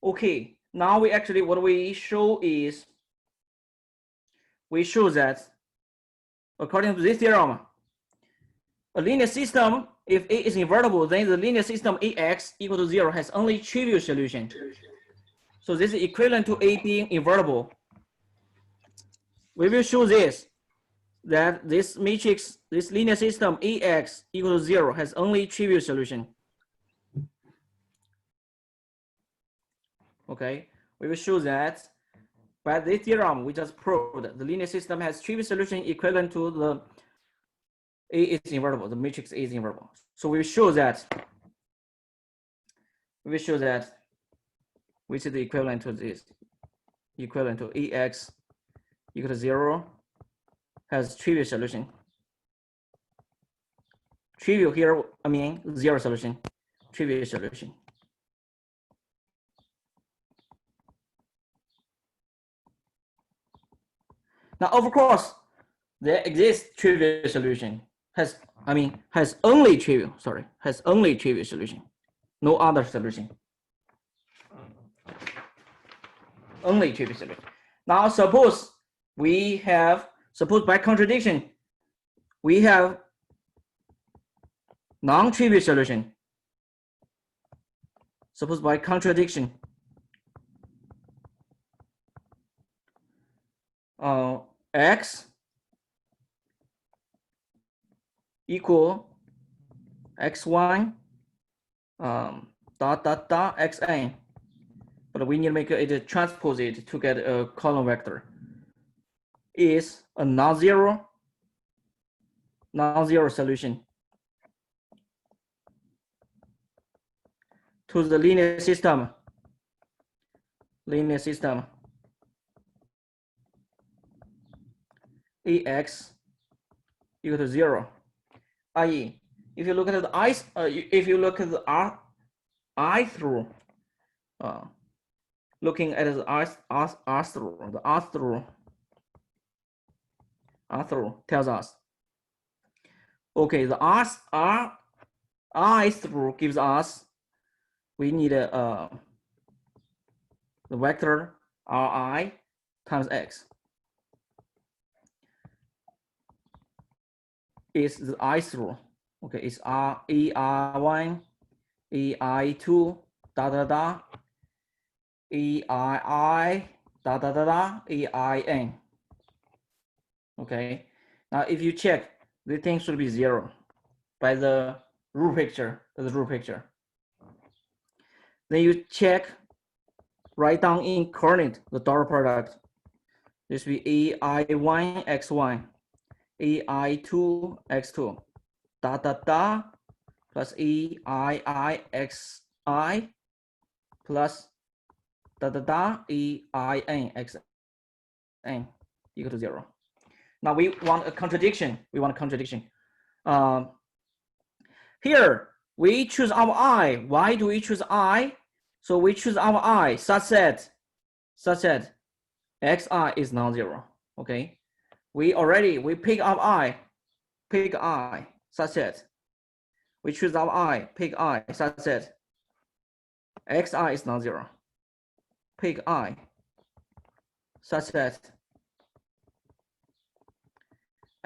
Okay, now we actually, what we show is, we show that according to this theorem, a linear system, if A is invertible, then the linear system AX equal to 0 has only trivial solution. So this is equivalent to A being invertible. We will show this, that this matrix, this linear system AX equal to 0 has only trivial solution. Okay, we will show that by this theorem we just proved the linear system has trivial solution equivalent to the A is invertible, the matrix A is invertible. So we will show that, which is the equivalent to this, equivalent to AX equal to 0 has trivial solution. Trivial here, I mean 0 solution, trivial solution. Now, of course, there exists trivial solution, has only trivial solution, no other solution. Only trivial solution. Now, suppose by contradiction, we have non-trivial solution. Suppose by contradiction, X equal X1 Xn, but we need to make it transpose it to get a column vector, is a non-zero solution to the linear system AX equal to 0. I.e., if you look at the I through, looking at the R through tells us, okay, the I through gives us, we need the vector Ri times X is the I through. Okay, it's ER1, EI2, EII, EIN. Okay, now if you check, the thing should be 0 by the rule picture. Then you check, write down in coordinate the dot product. This will be AI1 x1, AI2 x2, plus EII xi plus EIN xn equal to 0. Now we want a contradiction. Here we choose our I. Why do we choose I? So we choose our I such that xi is non-zero. Okay, we pick our I, such that we choose our I, pick I such that xi is non-zero. Pick I such that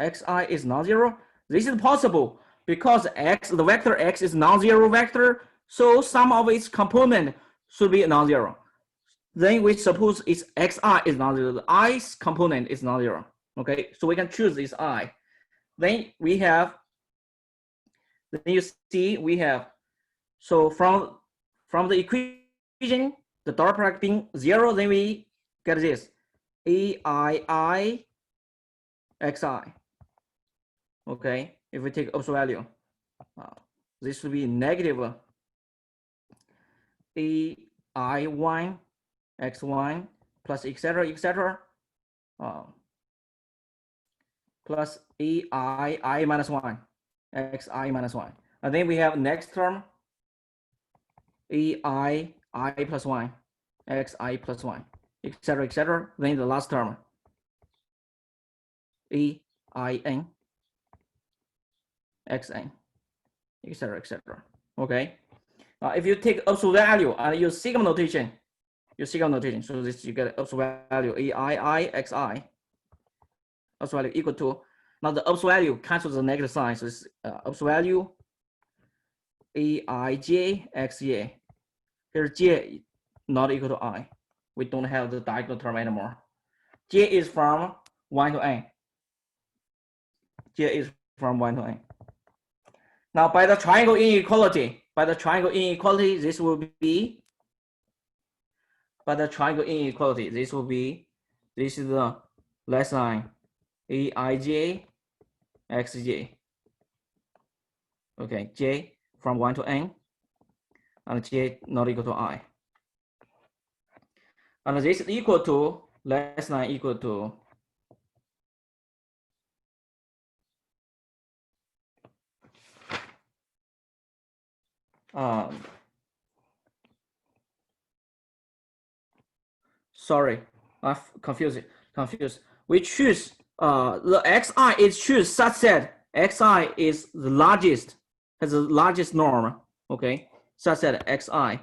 xi is non-zero. This is possible because the vector x is non-zero vector, so some of its component should be non-zero. Then we suppose its xi is non-zero. The i's component is non-zero. Okay, so we can choose this I. Then we have, you see we have, so from the equation, the dot product being 0, then we get this AII xi. Okay, if we take absolute value, this will be negative AI1 x1 plus etc. Plus AI minus 1 xi minus 1, and then we have next term AI plus 1 xi plus 1 etc. Then the last term E, I, N, X, N, etc., etc. Okay. If you take absolute value and use sigma notation, so this you get absolute value E, I, X, I. Absolute value equal to, now the absolute value cancels the negative sign, so it's absolute value Aij Xj. Here j not equal to I. We don't have the diagonal term anymore. J is from 1 to n. J is from 1 to n. Now by the triangle inequality, this will be, this is the less sign Aij Xj. Okay, j from 1 to n, and j not equal to I. And this is equal to, less than equal to, sorry, I'm confused. We choose the xi is choose such that xi is the largest, has the largest norm. Okay, such that xi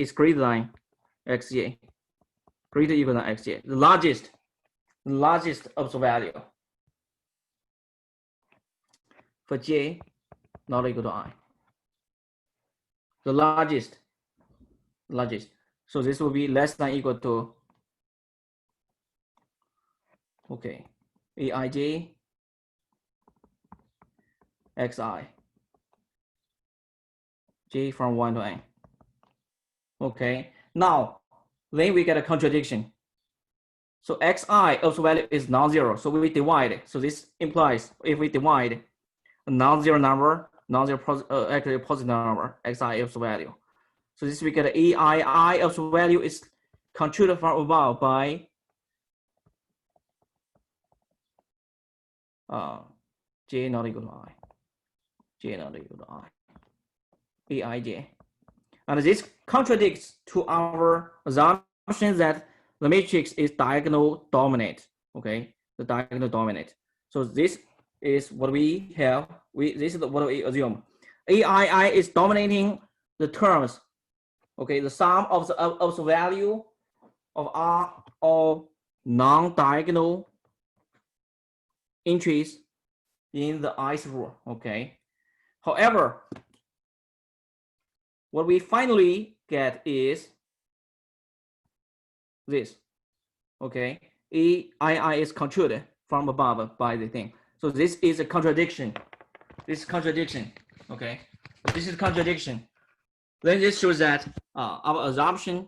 is greater than xj, greater equal than xj, the largest absolute value for j not equal to I. The largest. So this will be less than equal to, okay, Aij Xi, j from 1 to n. Okay, now then we get a contradiction. So xi absolute value is non-zero, so we divide. So this implies if we divide a non-zero number, actually a positive number, xi absolute value. So this we get Aii absolute value is computed from above by j not equal to I. J not equal to I. Aij. And this contradicts to our assumption that the matrix is diagonal dominant. Okay, the diagonal dominant. So this is what we have. This is what we assume. Aii is dominating the terms. Okay, the sum of the value of R all non-diagonal entries in the ith rule. Okay. However, what we finally get is this. Okay, Aii is controlled from above by the thing. So this is a contradiction. Okay, this is contradiction. Then this shows that our assumption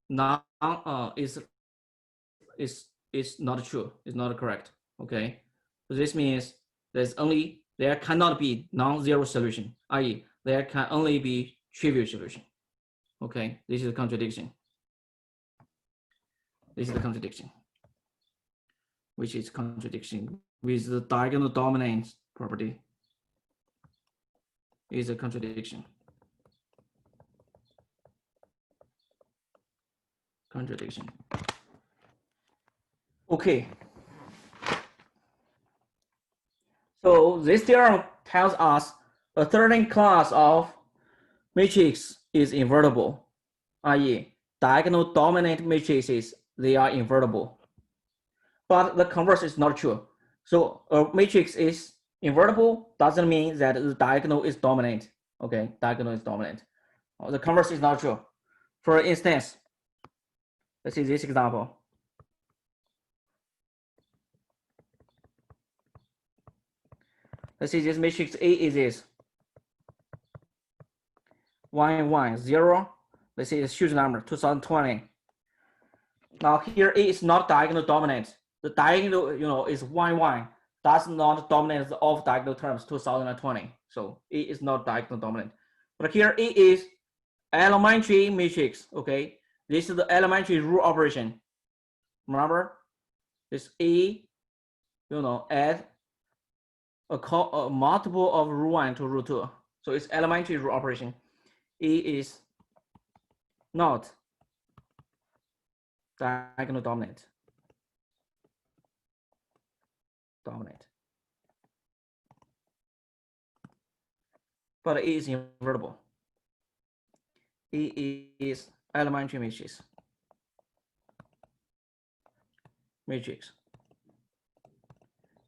now is not true. It's not correct. Okay, so this means there cannot be non-zero solution, i.e., there can only be trivial solution. Okay, this is a contradiction. This is the contradiction, which is contradiction with the diagonal dominance property. Is a contradiction. Okay. So this theorem tells us a certain class of matrix is invertible, i.e., diagonal dominant matrices, they are invertible. But the converse is not true. So a matrix is invertible doesn't mean that the diagonal is dominant. Okay, diagonal is dominant. The converse is not true. For instance, let's see this example. Let's see this matrix A is this 1, 1, 0. Let's say it's huge number 2020. Now here A is not diagonal dominant. The diagonal, is 1, 1. That's not dominant of diagonal terms 2020. So A is not diagonal dominant. But here A is elementary matrix. Okay, this is the elementary rule operation. Remember, this A, add a multiple of rule 1 to rule 2. So it's elementary rule operation. A is not diagonal dominant. dominant. But A is invertible. A is elementary matrix.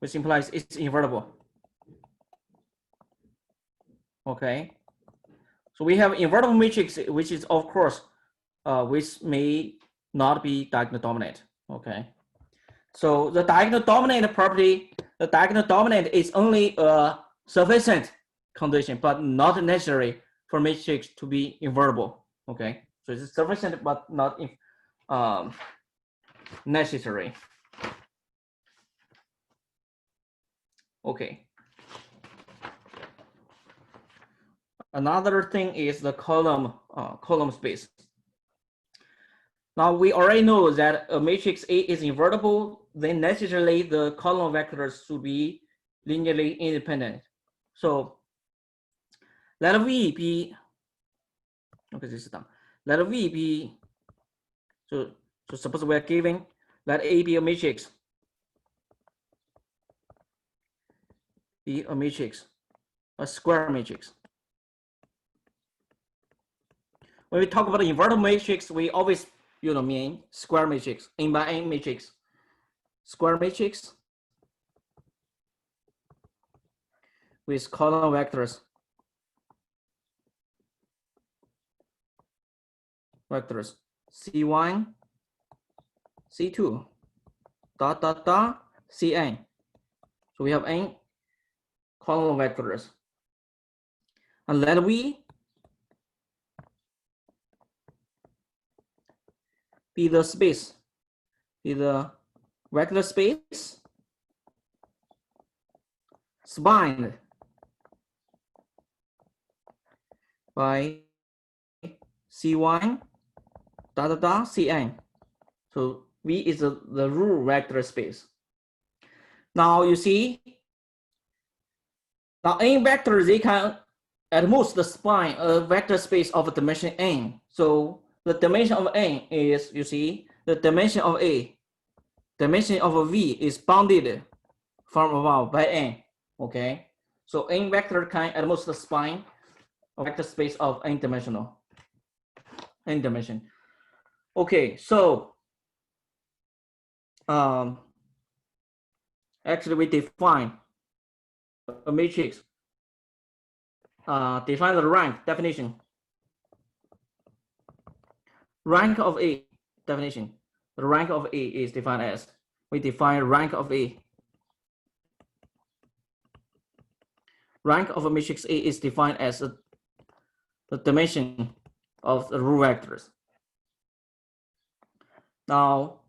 Which implies it's invertible. Okay. So we have invertible matrix, which is of course, which may not be diagonal dominant. Okay. So the diagonal dominant property, the diagonal dominant is only a sufficient condition, but not necessary for matrix to be invertible. Okay. So it's sufficient, but not necessary. Okay. Another thing is the column space. Now we already know that a matrix A is invertible, then necessarily the column vectors should be linearly independent. So let V be, okay, this is done. Let V be, so suppose we are giving, let A be a matrix, a square matrix. When we talk about the invertible matrix, we always mean square matrix, n by n matrix, square matrix with column vectors C1, C2, dot, dot, dot, Cn. So we have n column vectors. And let V be the space, be the vector space spanned by C1 dot dot dot Cn. So V is the root vector space. Now you see, now n vectors, they can at most span a vector space of dimension n. So the dimension of n is, you see, the dimension of A, dimension of V is bounded from above by n. Okay, so n vector can at most span a vector space of n dimension. Okay, so actually we define a matrix, define the rank definition. Rank of A definition. The rank of A is defined as, we define rank of A. Rank of a matrix A is defined as the dimension of the root vectors. Now,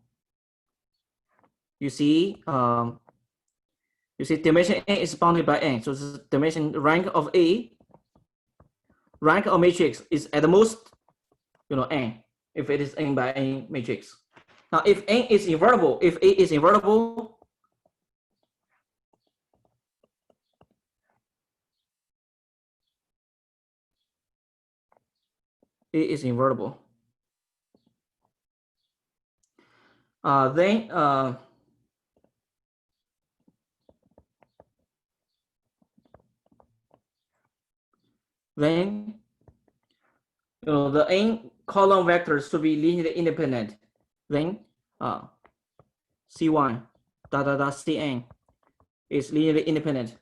you see dimension n is bounded by n. So the dimension rank of A, rank of matrix is at the most, n, if it is n by n matrix. Now, if n is invertible, if A is invertible, A is invertible. Then the n column vectors should be linearly independent. Then C1 dot dot dot Cn is linearly independent.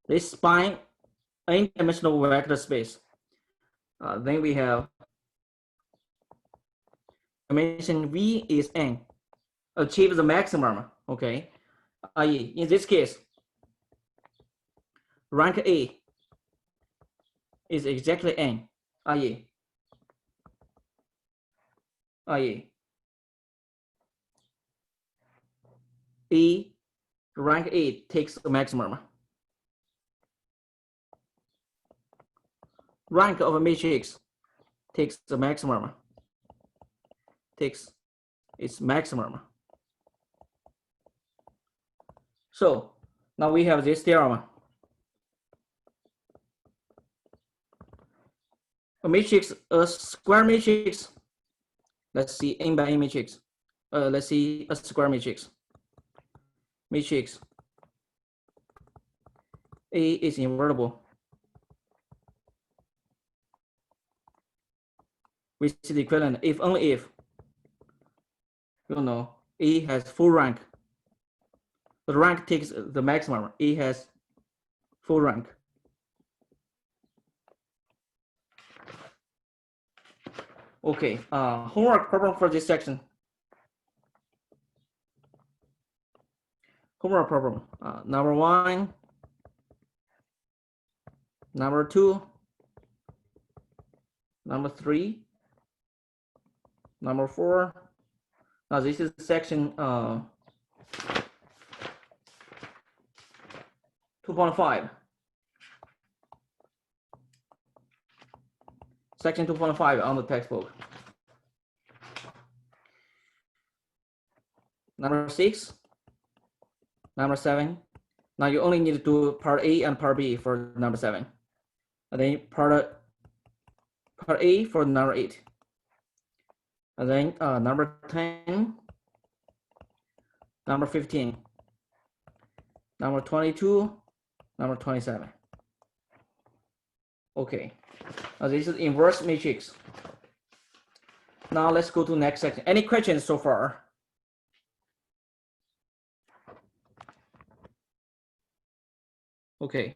They span n-dimensional vector space. Then we have dimension V is n, achieve the maximum. Okay, i.e., in this case, rank A is exactly n, i.e., rank A takes the maximum. Rank of a matrix takes the maximum, takes its maximum. So now we have this theorem. A matrix, a square matrix, let's see, n by n matrix, let's see a square matrix. Matrix A is invertible. We see the equivalent if only if, A has full rank. The rank takes the maximum. A has full rank. Okay, homework problem for this section. Homework problem. Number 1, number 2, number 3, number 4. Now this is section 2.5. Section 2.5 on the textbook. Number 6, number 7. Now you only need to do part A and part B for number 7. And then part A for number 8. And then number 10, number 15, number 22, number 27. Okay, now this is inverse matrix. Now let's go to the next section. Any questions so far? Okay.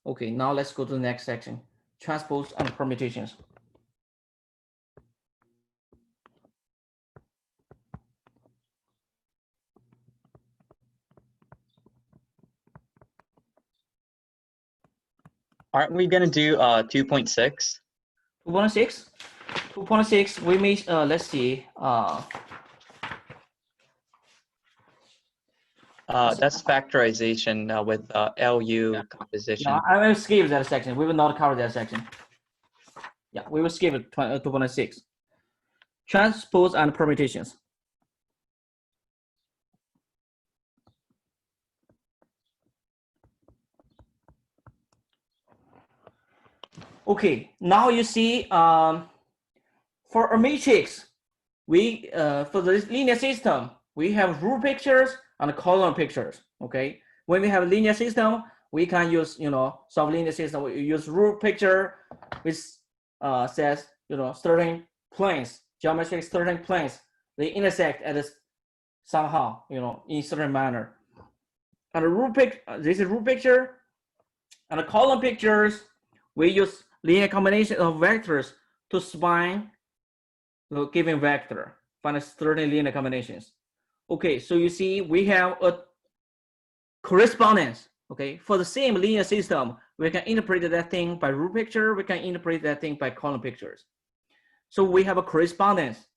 Okay, now let's go to the next section. Transpose and permutations. Aren't we going to do 2.6? 2.6? 2.6, we may, let's see. That's factorization with LU composition. No, I will skip that section. We will not cover that section. Yeah, we will skip it, 2.6. Transpose and permutations. Okay, now you see for a matrix, we for the linear system, we have row pictures and column pictures. Okay, when we have a linear system, we can use solve linear system. We use row picture, which says certain planes, geometric certain planes, they intersect at somehow in certain manner. And a row this is row picture, and the column pictures, we use linear combination of vectors to span the given vector, find certain linear combinations. Okay, so you see we have a correspondence. Okay, for the same linear system, we can interpret that thing by row picture, we can interpret that thing by column pictures. So we have a correspondence.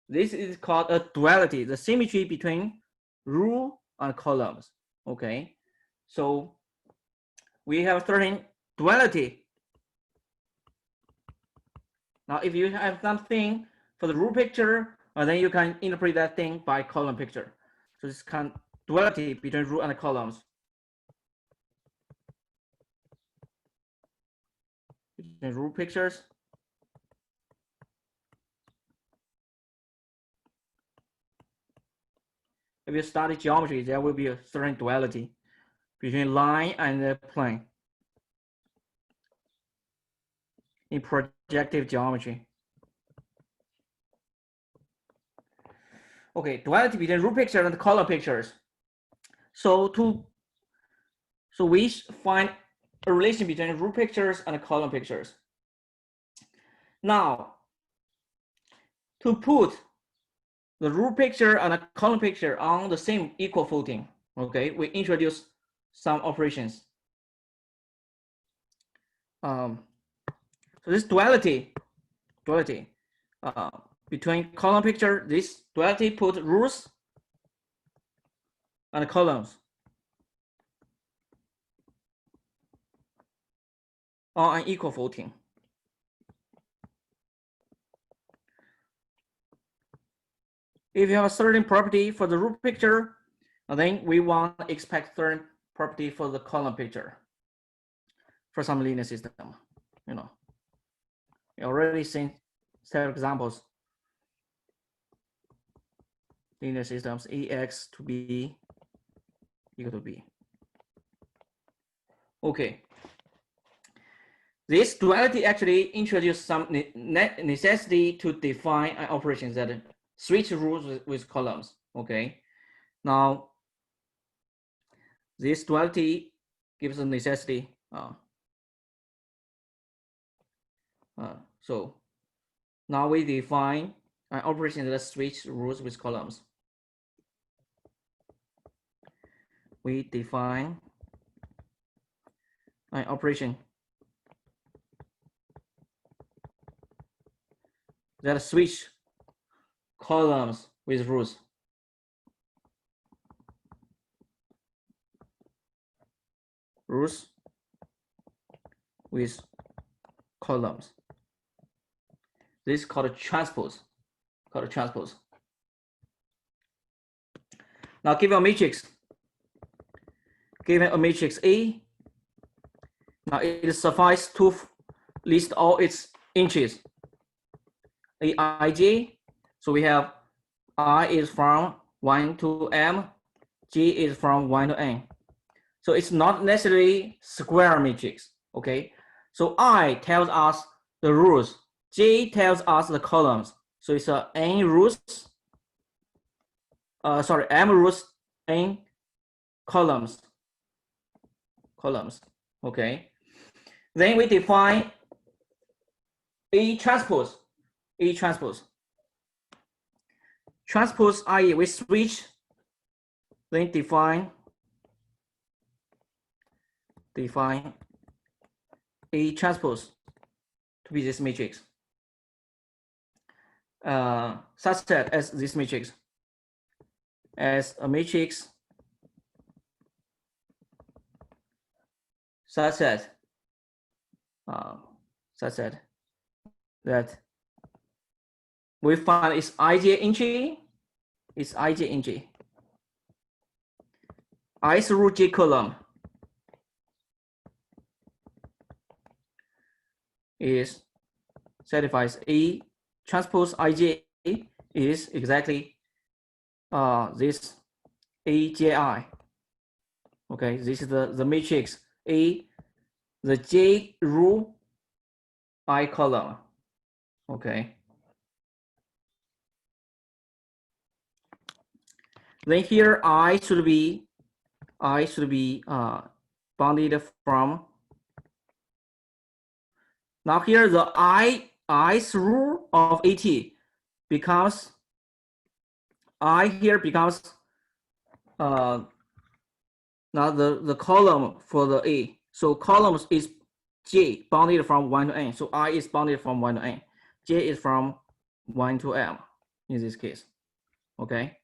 This is called a duality, the symmetry between row and columns. Okay, so we have certain duality. Now, if you have something for the row picture, then you can interpret that thing by column picture. So this kind of duality between row and columns. Between row pictures. If you study geometry, there will be a certain duality between line and the plane in projective geometry. Okay, duality between row picture and column pictures. So we find a relation between row pictures and column pictures. Now, to put the row picture and a column picture on the same equal footing, okay, we introduce some operations. So this duality between column picture, this duality put rows and columns on an equal footing. If you have a certain property for the row picture, then we want to expect certain property for the column picture for some linear system. You already seen several examples linear systems AX to B equal to B. Okay. This duality actually introduces some necessity to define operations that switch rules with columns. Okay. Now, this duality gives a necessity. So now we define an operation that switch rules with columns. We define an operation that switch columns with rows. Rows with columns. This is called a transpose. Now, given a matrix A, now it suffices to list all its inches. Aij, so we have I is from 1 to m, j is from 1 to n. So it's not necessarily square matrix, okay? So I tells us the rows, j tells us the columns. So it's a n rows, m rows, n columns, okay? Then we define A transpose. Transpose, i.e. we switch, then define A transpose to be this matrix. Such that as this matrix, as a matrix such that that we find its ij in J, I through J column is satisfies A transpose ij is exactly this AJI. Okay, this is the matrix A, the J row I column. Okay. Then here I should be bounded from. Now here the I's rule of AT becomes now the column for the A. So columns is J bounded from 1 to n. So I is bounded from 1 to n. J is from 1 to m in this case. Okay.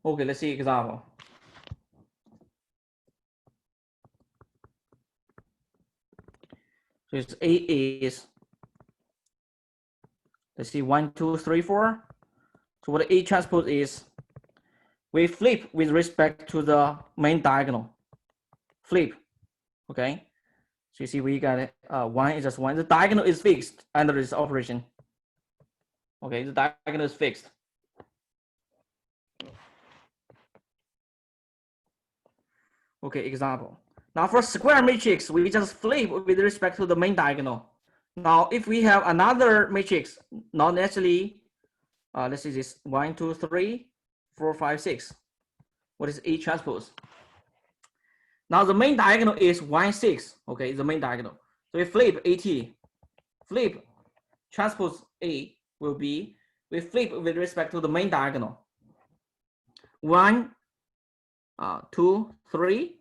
Okay, let's see example. So it's A is, let's see, 1, 2, 3, 4. So what A transpose is, we flip with respect to the main diagonal. Flip, okay? So you see we got it, 1 is just 1. The diagonal is fixed under this operation. Okay, the diagonal is fixed. Okay, example. Now for square matrix, we just flip with respect to the main diagonal. Now if we have another matrix, not necessarily, let's see this 1, 2, 3, 4, 5, 6. What is A transpose? Now the main diagonal is 1, 6. Okay, the main diagonal. So we flip AT. Flip transpose A will be, we flip with respect to the main diagonal. 1, 2, 3,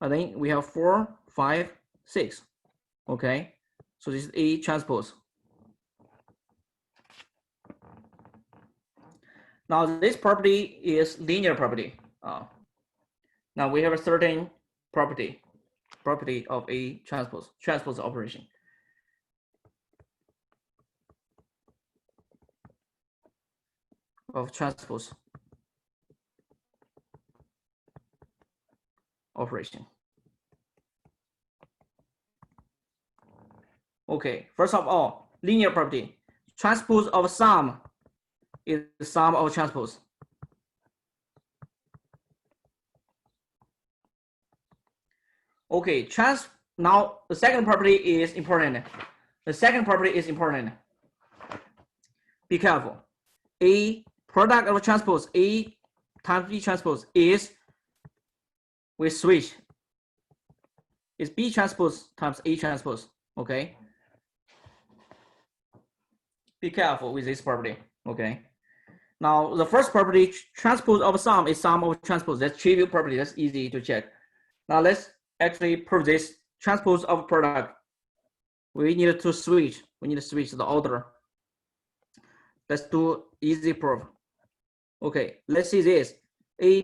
and then we have 4, 5, 6. Okay, so this is A transpose. Now this property is linear property. Now we have a certain property of A transpose operation. Of transpose operation. Okay, first of all, linear property. Transpose of sum is the sum of transpose. Okay, now the second property is important. The second property is important. Be careful. A product of transpose, A times B transpose is we switch. It's B transpose times A transpose. Okay. Be careful with this property. Okay. Now the first property, transpose of sum is sum of transpose. That's trivial property. That's easy to check. Now let's actually prove this transpose of product. We need to switch. We need to switch the order. Let's do easy proof. Okay, let's see this. A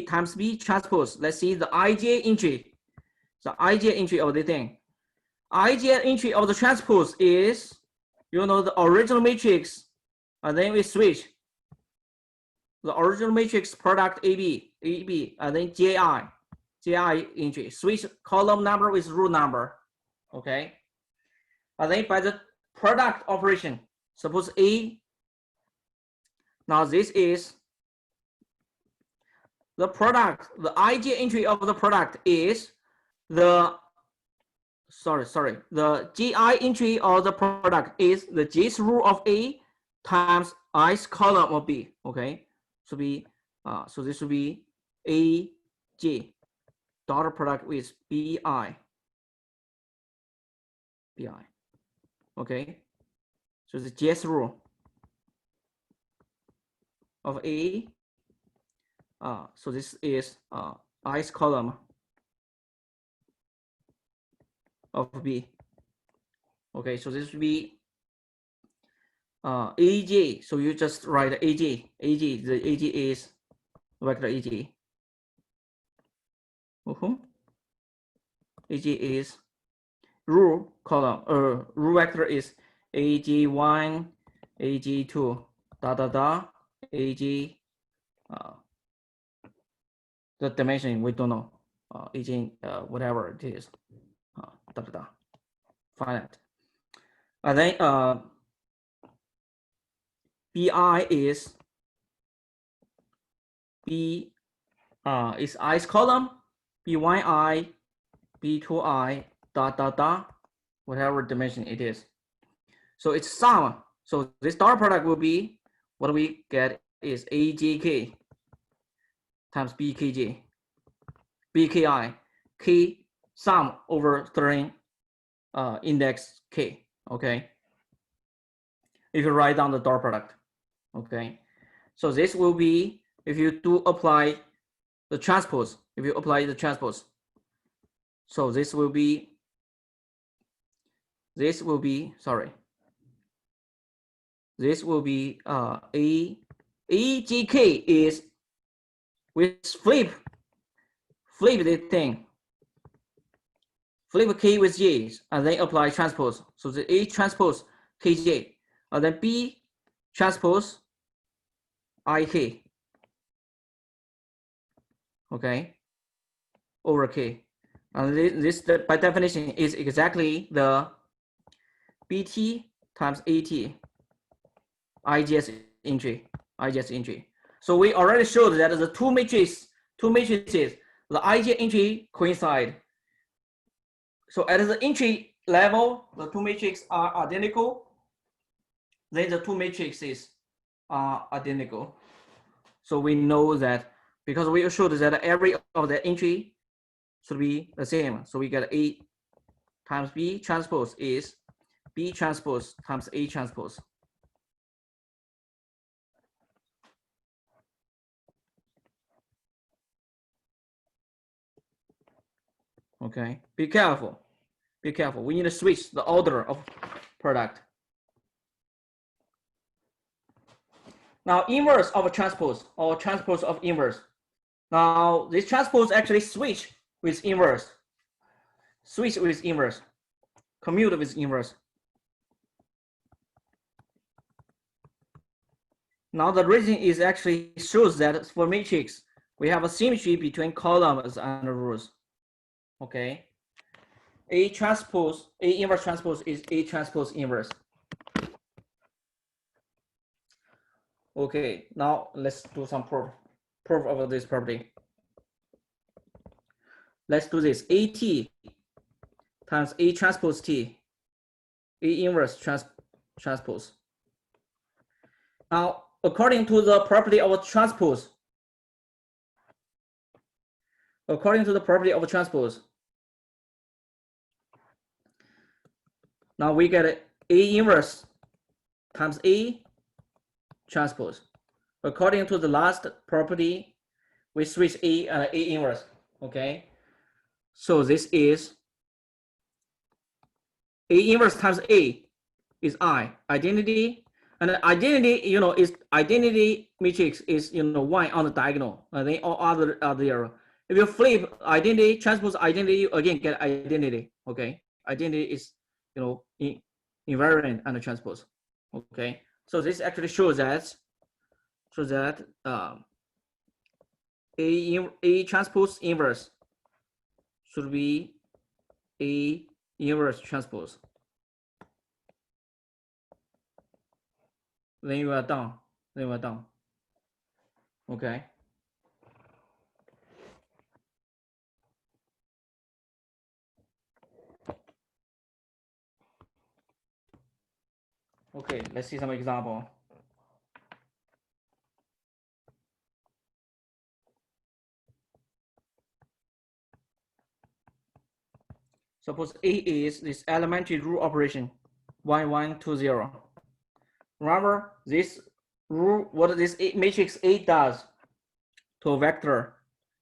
times B transpose. Let's see the ij entry. The ij entry of the thing. Ij entry of the transpose is, you know, the original matrix, and then we switch. The original matrix product AB, and then JI entry. Switch column number with row number. Okay. And then by the product operation, suppose A. Now this is the product. The ij entry of the product is the the gi entry of the product is the jth row of A times ith column of B. Okay, so so this will be AJ dot product with BI. Okay, so the jth row of A. So this is ith column of B. Okay, so this will be AJ. So you just write AJ. The AJ is vector AJ. AJ is row column row vector is AJ1, AJ2, AJ. The dimension we don't know. AJ whatever it is. Finite. And then BI is is ith column, B1I, B2I, whatever dimension it is. So it's sum. So this dot product will be, what we get is AJK times BKJ, BKI, K sum over string index K. Okay. If you write down the dot product. Okay. So this will be, if you do apply the transpose, so this will be AGK is with flip the thing, flip K with J, and then apply transpose. So the A transpose KJ, and then B transpose IK. Okay, over K. And this by definition is exactly the BT times AT IGS entry. So we already showed that the two matrices, the IJ entry coincide. So at the entry level, the two matrices are identical. Then the two matrices are identical. So we know that because we showed that every of the entry should be the same. So we get A times B transpose is B transpose times A transpose. Okay, be careful. We need to switch the order of product. Now, inverse of a transpose or transpose of inverse. Now, this transpose actually switch with inverse. Commute with inverse. Now, the reason is actually shows that for matrix, we have a symmetry between columns and rows. Okay. A transpose, A inverse transpose is A transpose inverse. Okay, now let's do some proof of this property. Let's do this. AT times A transpose T, A inverse transpose. Now, according to the property of transpose, now we get A inverse times A transpose. According to the last property, we switch A and A inverse, okay? So this is A inverse times A is I, identity, and the identity, is identity matrix is, 1 on the diagonal, and then all other are 0. If you flip identity, transpose identity, you again get identity, okay? Identity is, invariant and transpose, okay? So this actually shows that, A transpose inverse should be A inverse transpose. Then you are done. Okay. Okay, let's see some example. Suppose A is this elementary rule operation, 1, 1, 2, 0. Remember this rule, what this matrix A does to a vector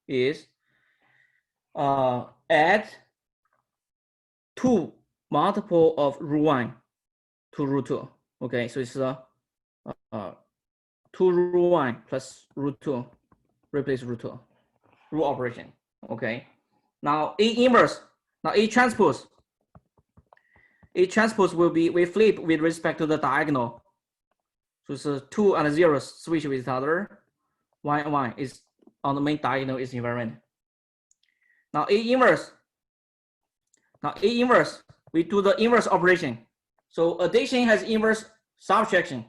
is add 2 multiple of root 1 to root 2. Okay, so it's 2 root 1 plus root 2, replace root 2, rule operation. Okay, now A inverse, now A transpose will be, we flip with respect to the diagonal. So it's 2 and 0 switch with each other. 1 and 1 is on the main diagonal is invariant. Now A inverse, we do the inverse operation. So addition has inverse subtraction.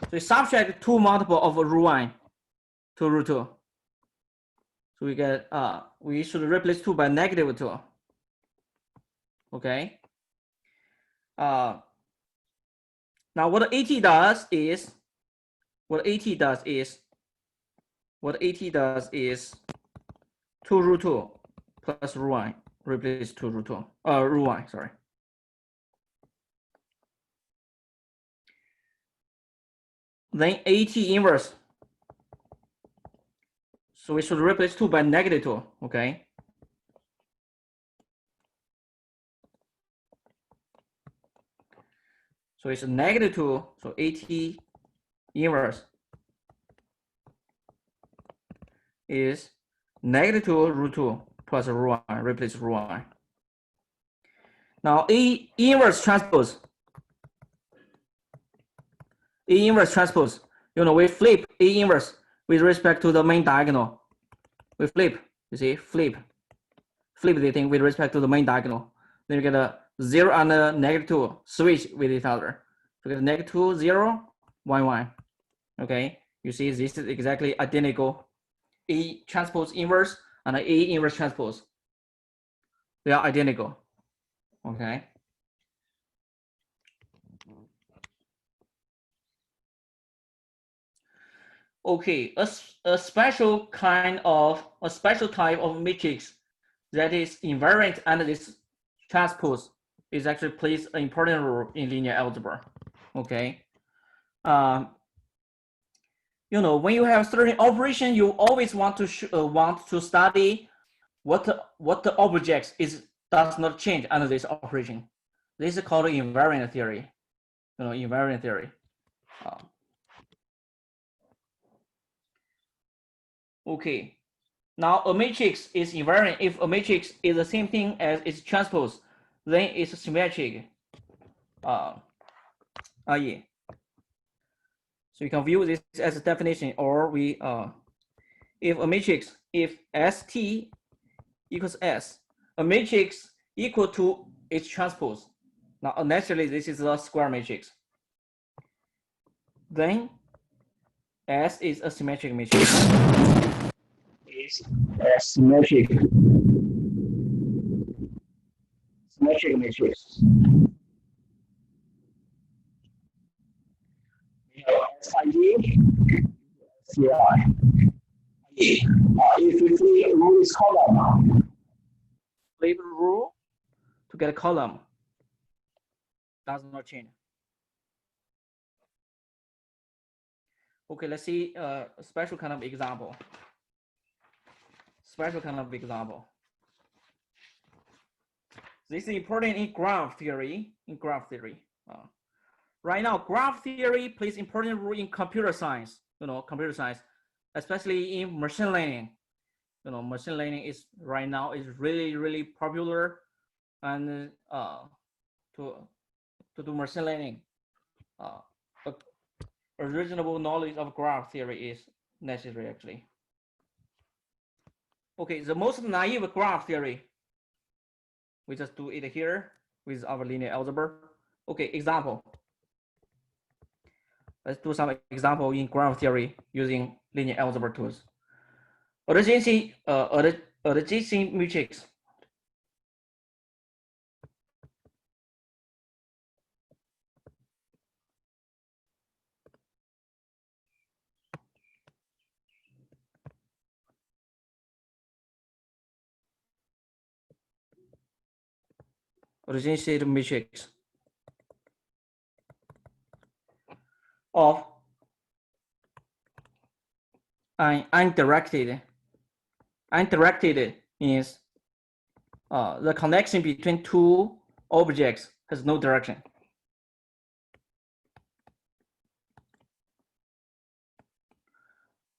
So we subtract 2 multiple of root 1 to root 2. So we get, we should replace 2 by negative 2. Okay. Now what AT does is 2 root 2 plus root 1, replace 2 root 2, root 1, sorry. Then AT inverse. So we should replace 2 by negative 2, okay? So it's negative 2, so AT inverse is negative 2 root 2 plus root 1, replace root 1. Now A inverse transpose, we flip A inverse with respect to the main diagonal. We flip, you see, flip the thing with respect to the main diagonal. Then you get a 0 and a negative 2 switch with each other. So you get negative 2, 0, 1, 1. Okay, you see this is exactly identical. A transpose inverse and A inverse transpose. They are identical. Okay. Okay, a special type of matrix that is invariant under this transpose is actually plays an important role in linear algebra. Okay. When you have certain operation, you always want to study what the objects does not change under this operation. This is called invariant theory. Invariant theory. Okay. Now a matrix is invariant if a matrix is the same thing as its transpose, then it's symmetric. Yeah. So you can view this as a definition, or we if a matrix, if ST equals S, a matrix equal to H transpose. Now, naturally, this is a square matrix. Then S is a symmetric matrix. Is a symmetric matrix. SID, CI. If we flip rule is column, flip rule to get a column, does not change. Okay, let's see a special kind of example. This is important in graph theory. Right now, graph theory plays important role in computer science. Especially in machine learning. Machine learning is right now is really popular, and to do machine learning, a reasonable knowledge of graph theory is necessary actually. Okay, the most naive graph theory, we just do it here with our linear algebra. Okay, example. Let's do some example in graph theory using linear algebra tools. Adjacency matrix. Adjacency matrix of an undirected means the connection between two objects has no direction.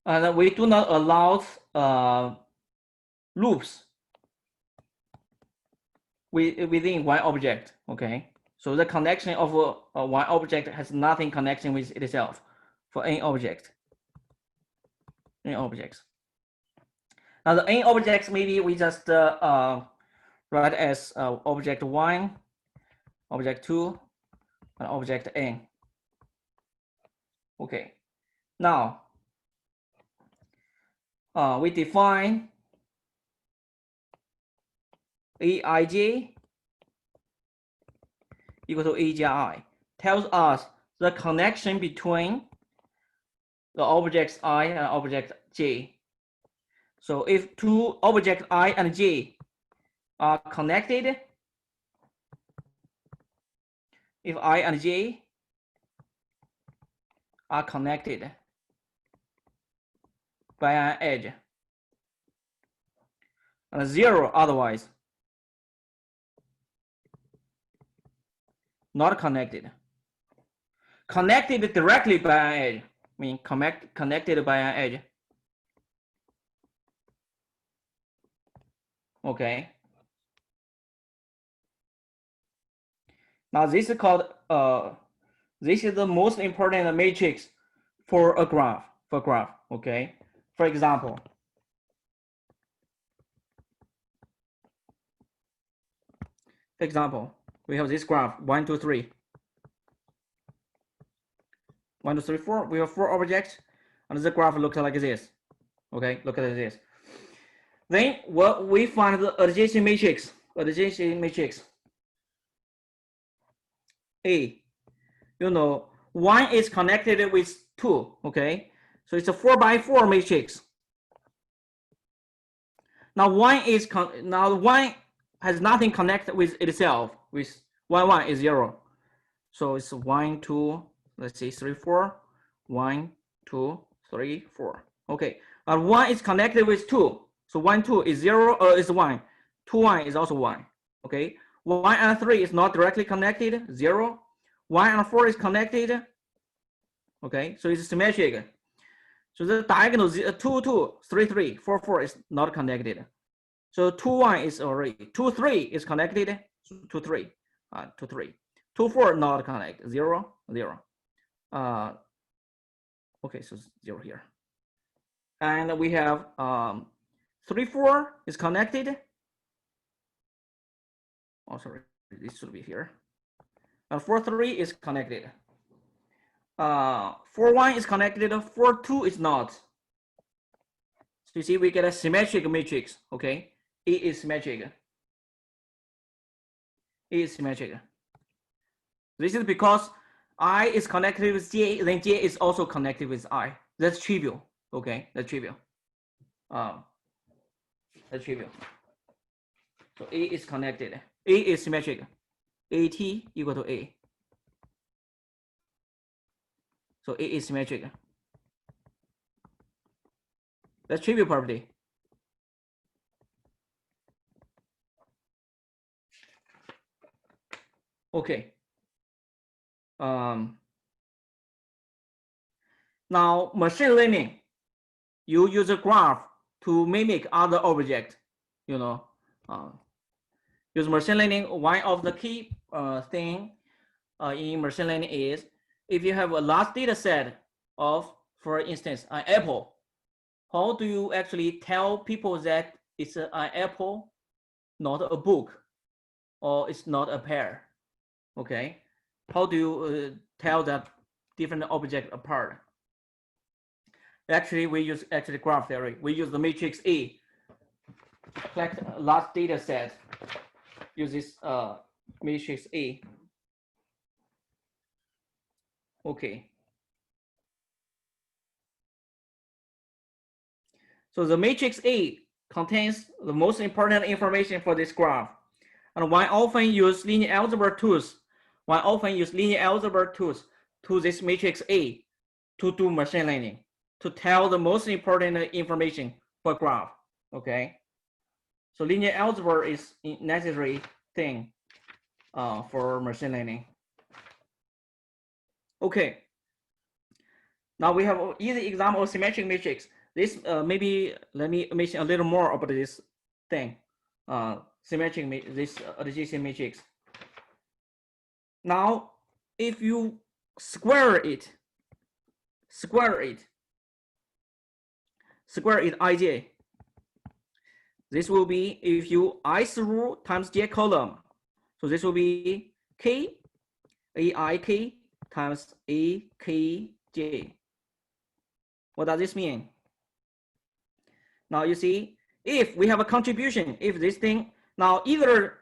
And we do not allow loops within one object. Okay, so the connection of one object has nothing connection with itself for any object. Any objects. Now the n objects, maybe we just write as object 1, object 2, and object n. Okay. Now we define Aij equal to Aj. Tells us the connection between the objects I and object j. So if two objects I and j are connected, if I and j are connected by an edge, and 0 otherwise, not connected. Connected directly by an edge, mean connected by an edge. Okay. Now this is called this is the most important matrix for a graph. Okay. For example, we have this graph 1, 2, 3. 1, 2, 3, 4. We have 4 objects, and the graph looks like this. Okay, look at this. Then what we find the adjacent matrix. A, 1 is connected with 2. Okay, so it's a 4 by 4 matrix. Now 1 has nothing connected with itself. With 1 is 0. So it's 1, 2. Let's see, 3, 4. 1, 2, 3, 4. Okay, 1 is connected with 2. So 1, 2 is 0 or is 1. 2, 1 is also 1. Okay, 1 and 3 is not directly connected, 0. 1 and 4 is connected. Okay, so it's symmetric. So the diagonal 2, 2, 3, 3, 4, 4 is not connected. So 2, 1 is already, 2, 3 is connected, 2, 3, 2, 3. 2, 4 not connected, 0, 0. Okay, so 0 here. And we have 3, 4 is connected. Oh, sorry, this should be here. And 4-3 is connected. 4-1 is connected. 4-2 is not. So you see, we get a symmetric matrix. Okay, A is symmetric. A is symmetric. This is because I is connected with J, then J is also connected with I. That's trivial. Okay, that's trivial. That's trivial. So A is connected. A is symmetric. AT equal to A. So A is symmetric. That's trivial property. Okay. Now machine learning, you use a graph to mimic other objects. You know, use machine learning. One of the key thing in machine learning is if you have a large data set of, for instance, an apple. How do you actually tell people that it's an apple, not a book, or it's not a pear? Okay, how do you tell that different objects apart? Actually, we use graph theory. We use the matrix A, collect a large data set, use this matrix A. Okay. So the matrix A contains the most important information for this graph. And one often use linear algebra tools. To this matrix A to do machine learning, to tell the most important information for graph. Okay. So linear algebra is a necessary thing for machine learning. Okay. Now we have an easy example of symmetric matrix. This maybe let me mention a little more about this thing. Symmetric this adjacency matrix. Now, if you square it ij, this will be, if you ith row times j column, so this will be k aik times akj. What does this mean? Now you see, if we have a contribution, if this thing, now either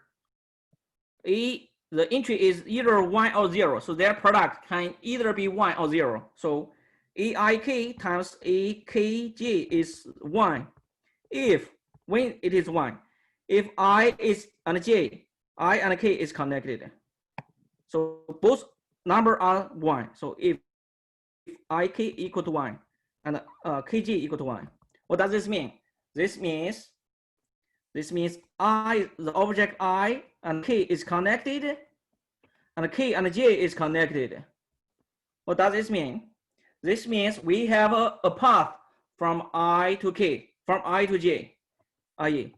the entry is either 1 or 0, so their product can either be 1 or 0. So aik times akj is 1 when it is 1. If I and j, I and k is connected. So both numbers are 1. So if ik equal to 1 and kj equal to 1. What does this mean? This means the object I and k is connected, and k and j is connected. What does this mean? This means we have a path from I to k, from I to j, i.e.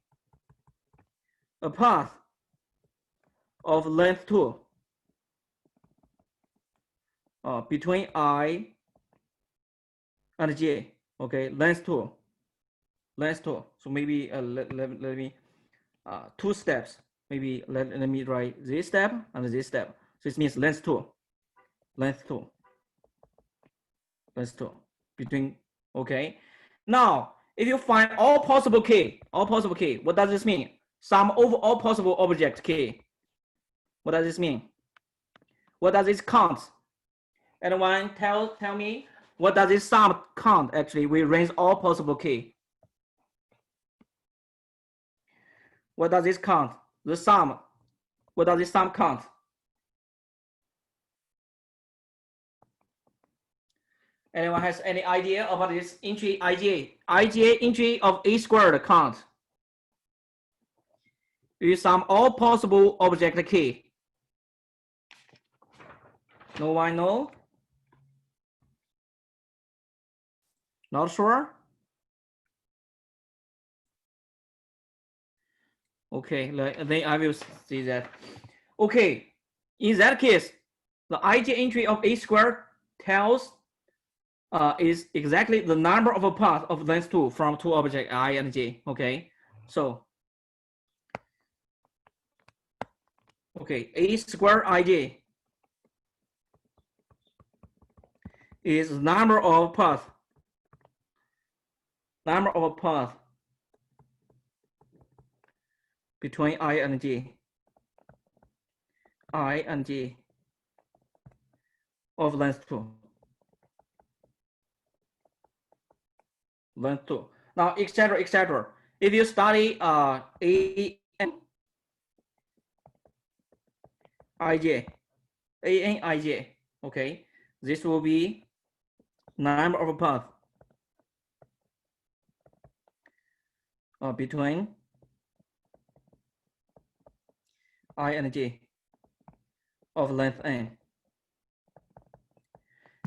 a path of length 2 between I and j. Okay, length 2. So maybe let me 2 steps. Maybe let me write this step and this step. So this means length 2 between. Okay. Now, if you find all possible k, what does this mean? Sum over all possible objects k. What does this mean? What does this count? Anyone tell me what does this sum count? Actually, we range all possible k. What does this count? The sum. What does this sum count? Anyone has any idea about this entry ij? Ij entry of a squared count. You sum all possible object k. No one know? Not sure? Okay, then I will see that. Okay, in that case, the ij entry of a squared tells is exactly the number of a path of length 2 from 2 objects I and j. Okay, so Okay, A square ij is number of paths between I and j of length 2. Now, etc., etc. If you study a n ij, okay, this will be number of paths between I and j of length n.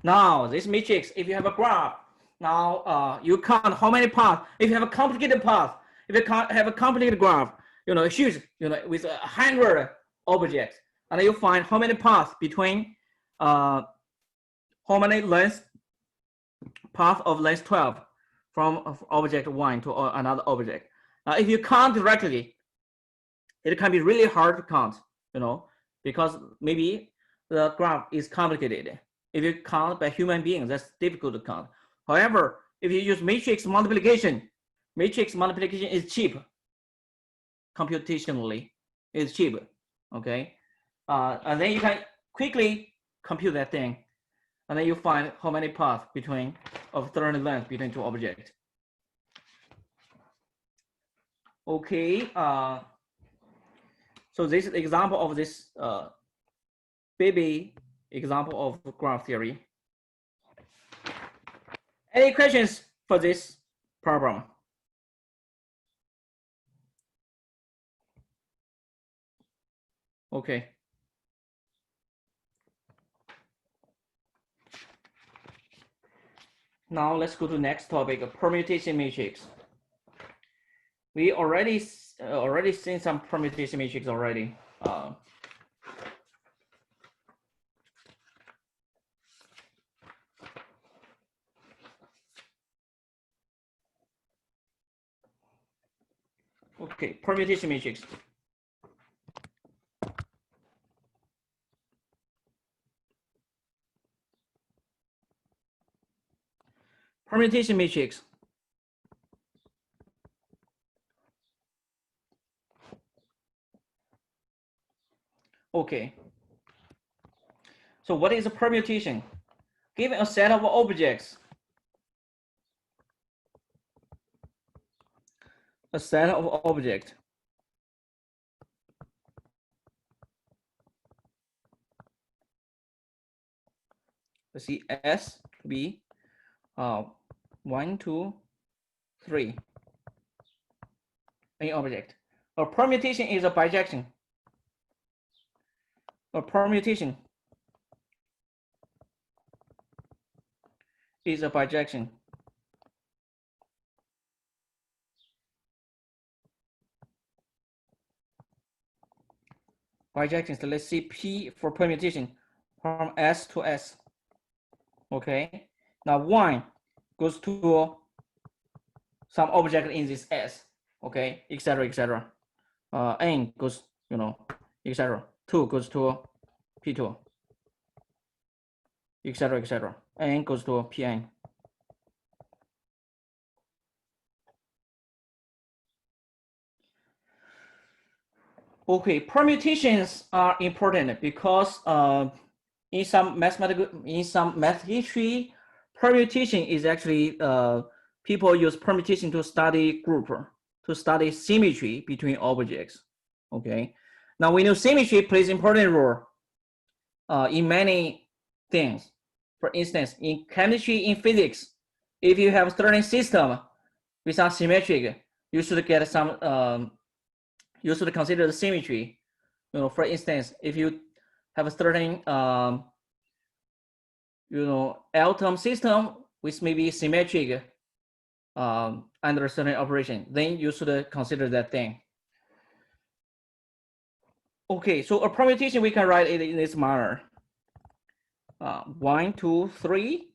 Now, this matrix, if you have a graph, now you count how many paths. If you have a complicated path, if you have a complicated graph, huge, with 100 objects, and you find how many paths between, how many path of length 12 from object 1 to another object. Now, if you count directly, it can be really hard to count, because maybe the graph is complicated. If you count by human beings, that's difficult to count. However, if you use matrix multiplication is cheap. Computationally, it's cheap. Okay, and then you can quickly compute that thing, and then you find how many paths of certain length between two objects. Okay, so this is the example of this baby example of graph theory. Any questions for this problem? Okay. Now let's go to the next topic, permutation matrix. We already seen some permutation matrix already. Okay, permutation matrix. Permutation matrix. Okay. So what is a permutation? Given a set of objects, let's see S to be 1, 2, 3. Any object. A permutation is a bijection. A permutation is a bijection. Bijections, let's see P for permutation from S to S. Okay, now 1 goes to some object in this S, okay, etc., etc. N goes, etc. 2 goes to P2, etc., etc. N goes to Pn. Okay, permutations are important because in some math history, permutation is actually people use permutation to study group, to study symmetry between objects. Okay, now we know symmetry plays important role in many things. For instance, in chemistry, in physics, if you have a certain system with some symmetric, you should get some. You should consider the symmetry. For instance, if you have a certain atom system with maybe symmetric under a certain operation, then you should consider that thing. Okay, so a permutation we can write it in this manner: 1, 2, 3,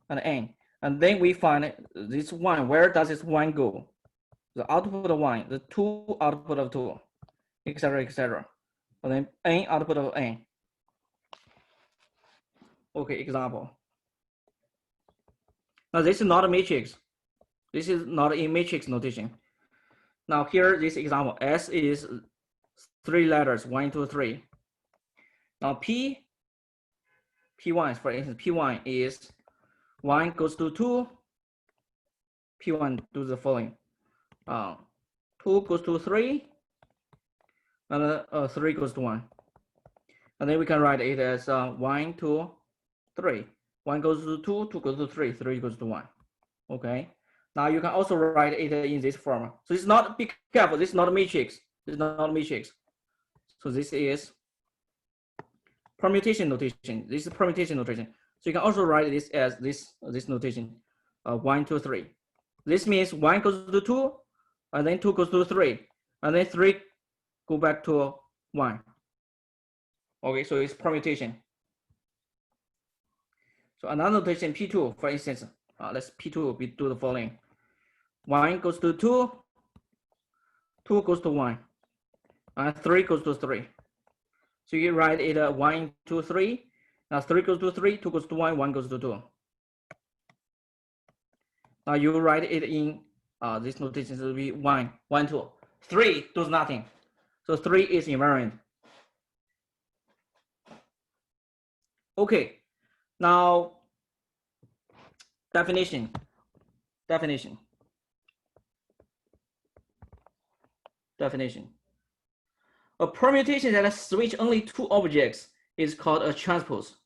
and n, and then we find this 1. Where does this 1 go? The output of 1, the 2 output of 2, etc., etc. and then n output of n. Okay, example. Now this is not a matrix. This is not a matrix notation. Now here, this example, S is 3 letters, 1, 2, 3. Now P1, for instance, P1 is 1 goes to 2. P1 do the following. 2 goes to 3, and 3 goes to 1. And then we can write it as 1, 2, 3. 1 goes to 2, 2 goes to 3, 3 goes to 1. Okay. Now you can also write it in this form. So it's not, be careful, this is not a matrix. This is not a matrix. So this is permutation notation. This is permutation notation. So you can also write this as this notation, 1, 2, 3. This means 1 goes to 2, and then 2 goes to 3, and then 3 go back to 1. Okay, so it's permutation. So another notation, P2, for instance, let's P2 do the following. 1 goes to 2, 2 goes to 1, and 3 goes to 3. So you write it 1, 2, 3. Now 3 goes to 3, 2 goes to 1, 1 goes to 2. Now you write it in this notation will be 1, 1, 2. 3 does nothing. So 3 is invariant. Okay. Now definition. A permutation that switch only 2 objects is called a transpose.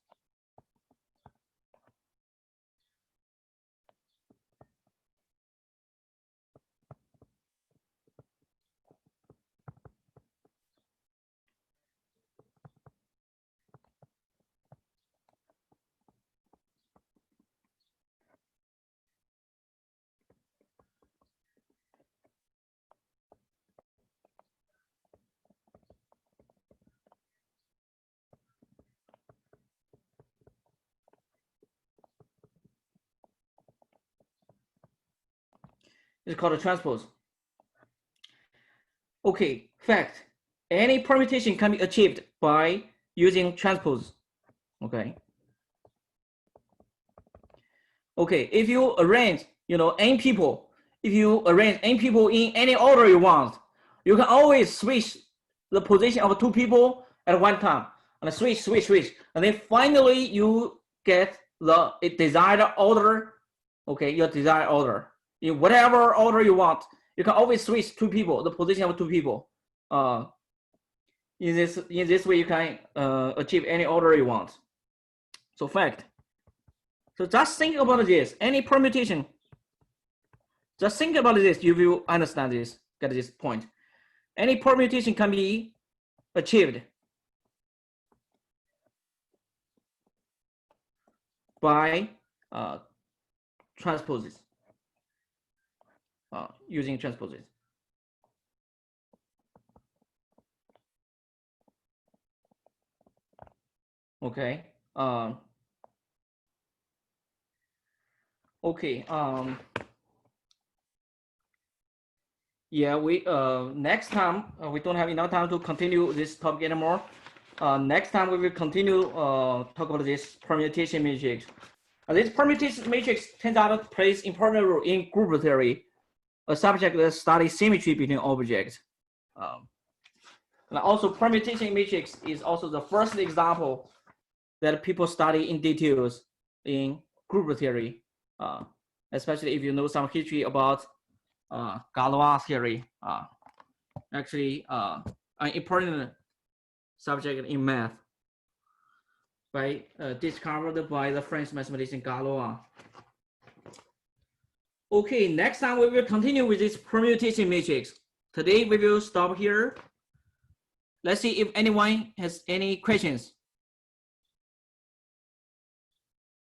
It's called a transpose. Okay, fact. Any permutation can be achieved by using transpose. Okay. Okay, if you arrange, n people, if you arrange n people in any order you want, you can always switch the position of 2 people at one time, and switch, and then finally you get the desired order. Okay, your desired order in whatever order you want. You can always switch 2 people, the position of 2 people. In this way, you can achieve any order you want. So fact. So just think about this. Any permutation. Just think about this. You will understand this. Get this point. Any permutation can be achieved by transposes. Using transposes. Okay. Okay. Yeah, we next time we don't have enough time to continue this topic anymore. Next time we will continue talk about this permutation matrix. This permutation matrix turns out to play important role in group theory, a subject that studies symmetry between objects. And also, permutation matrix is also the first example that people study in details in group theory, especially if you know some history about Galois theory. Actually, an important subject in math discovered by the French mathematician Galois. Okay, next time we will continue with this permutation matrix. Today we will stop here. Let's see if anyone has any questions.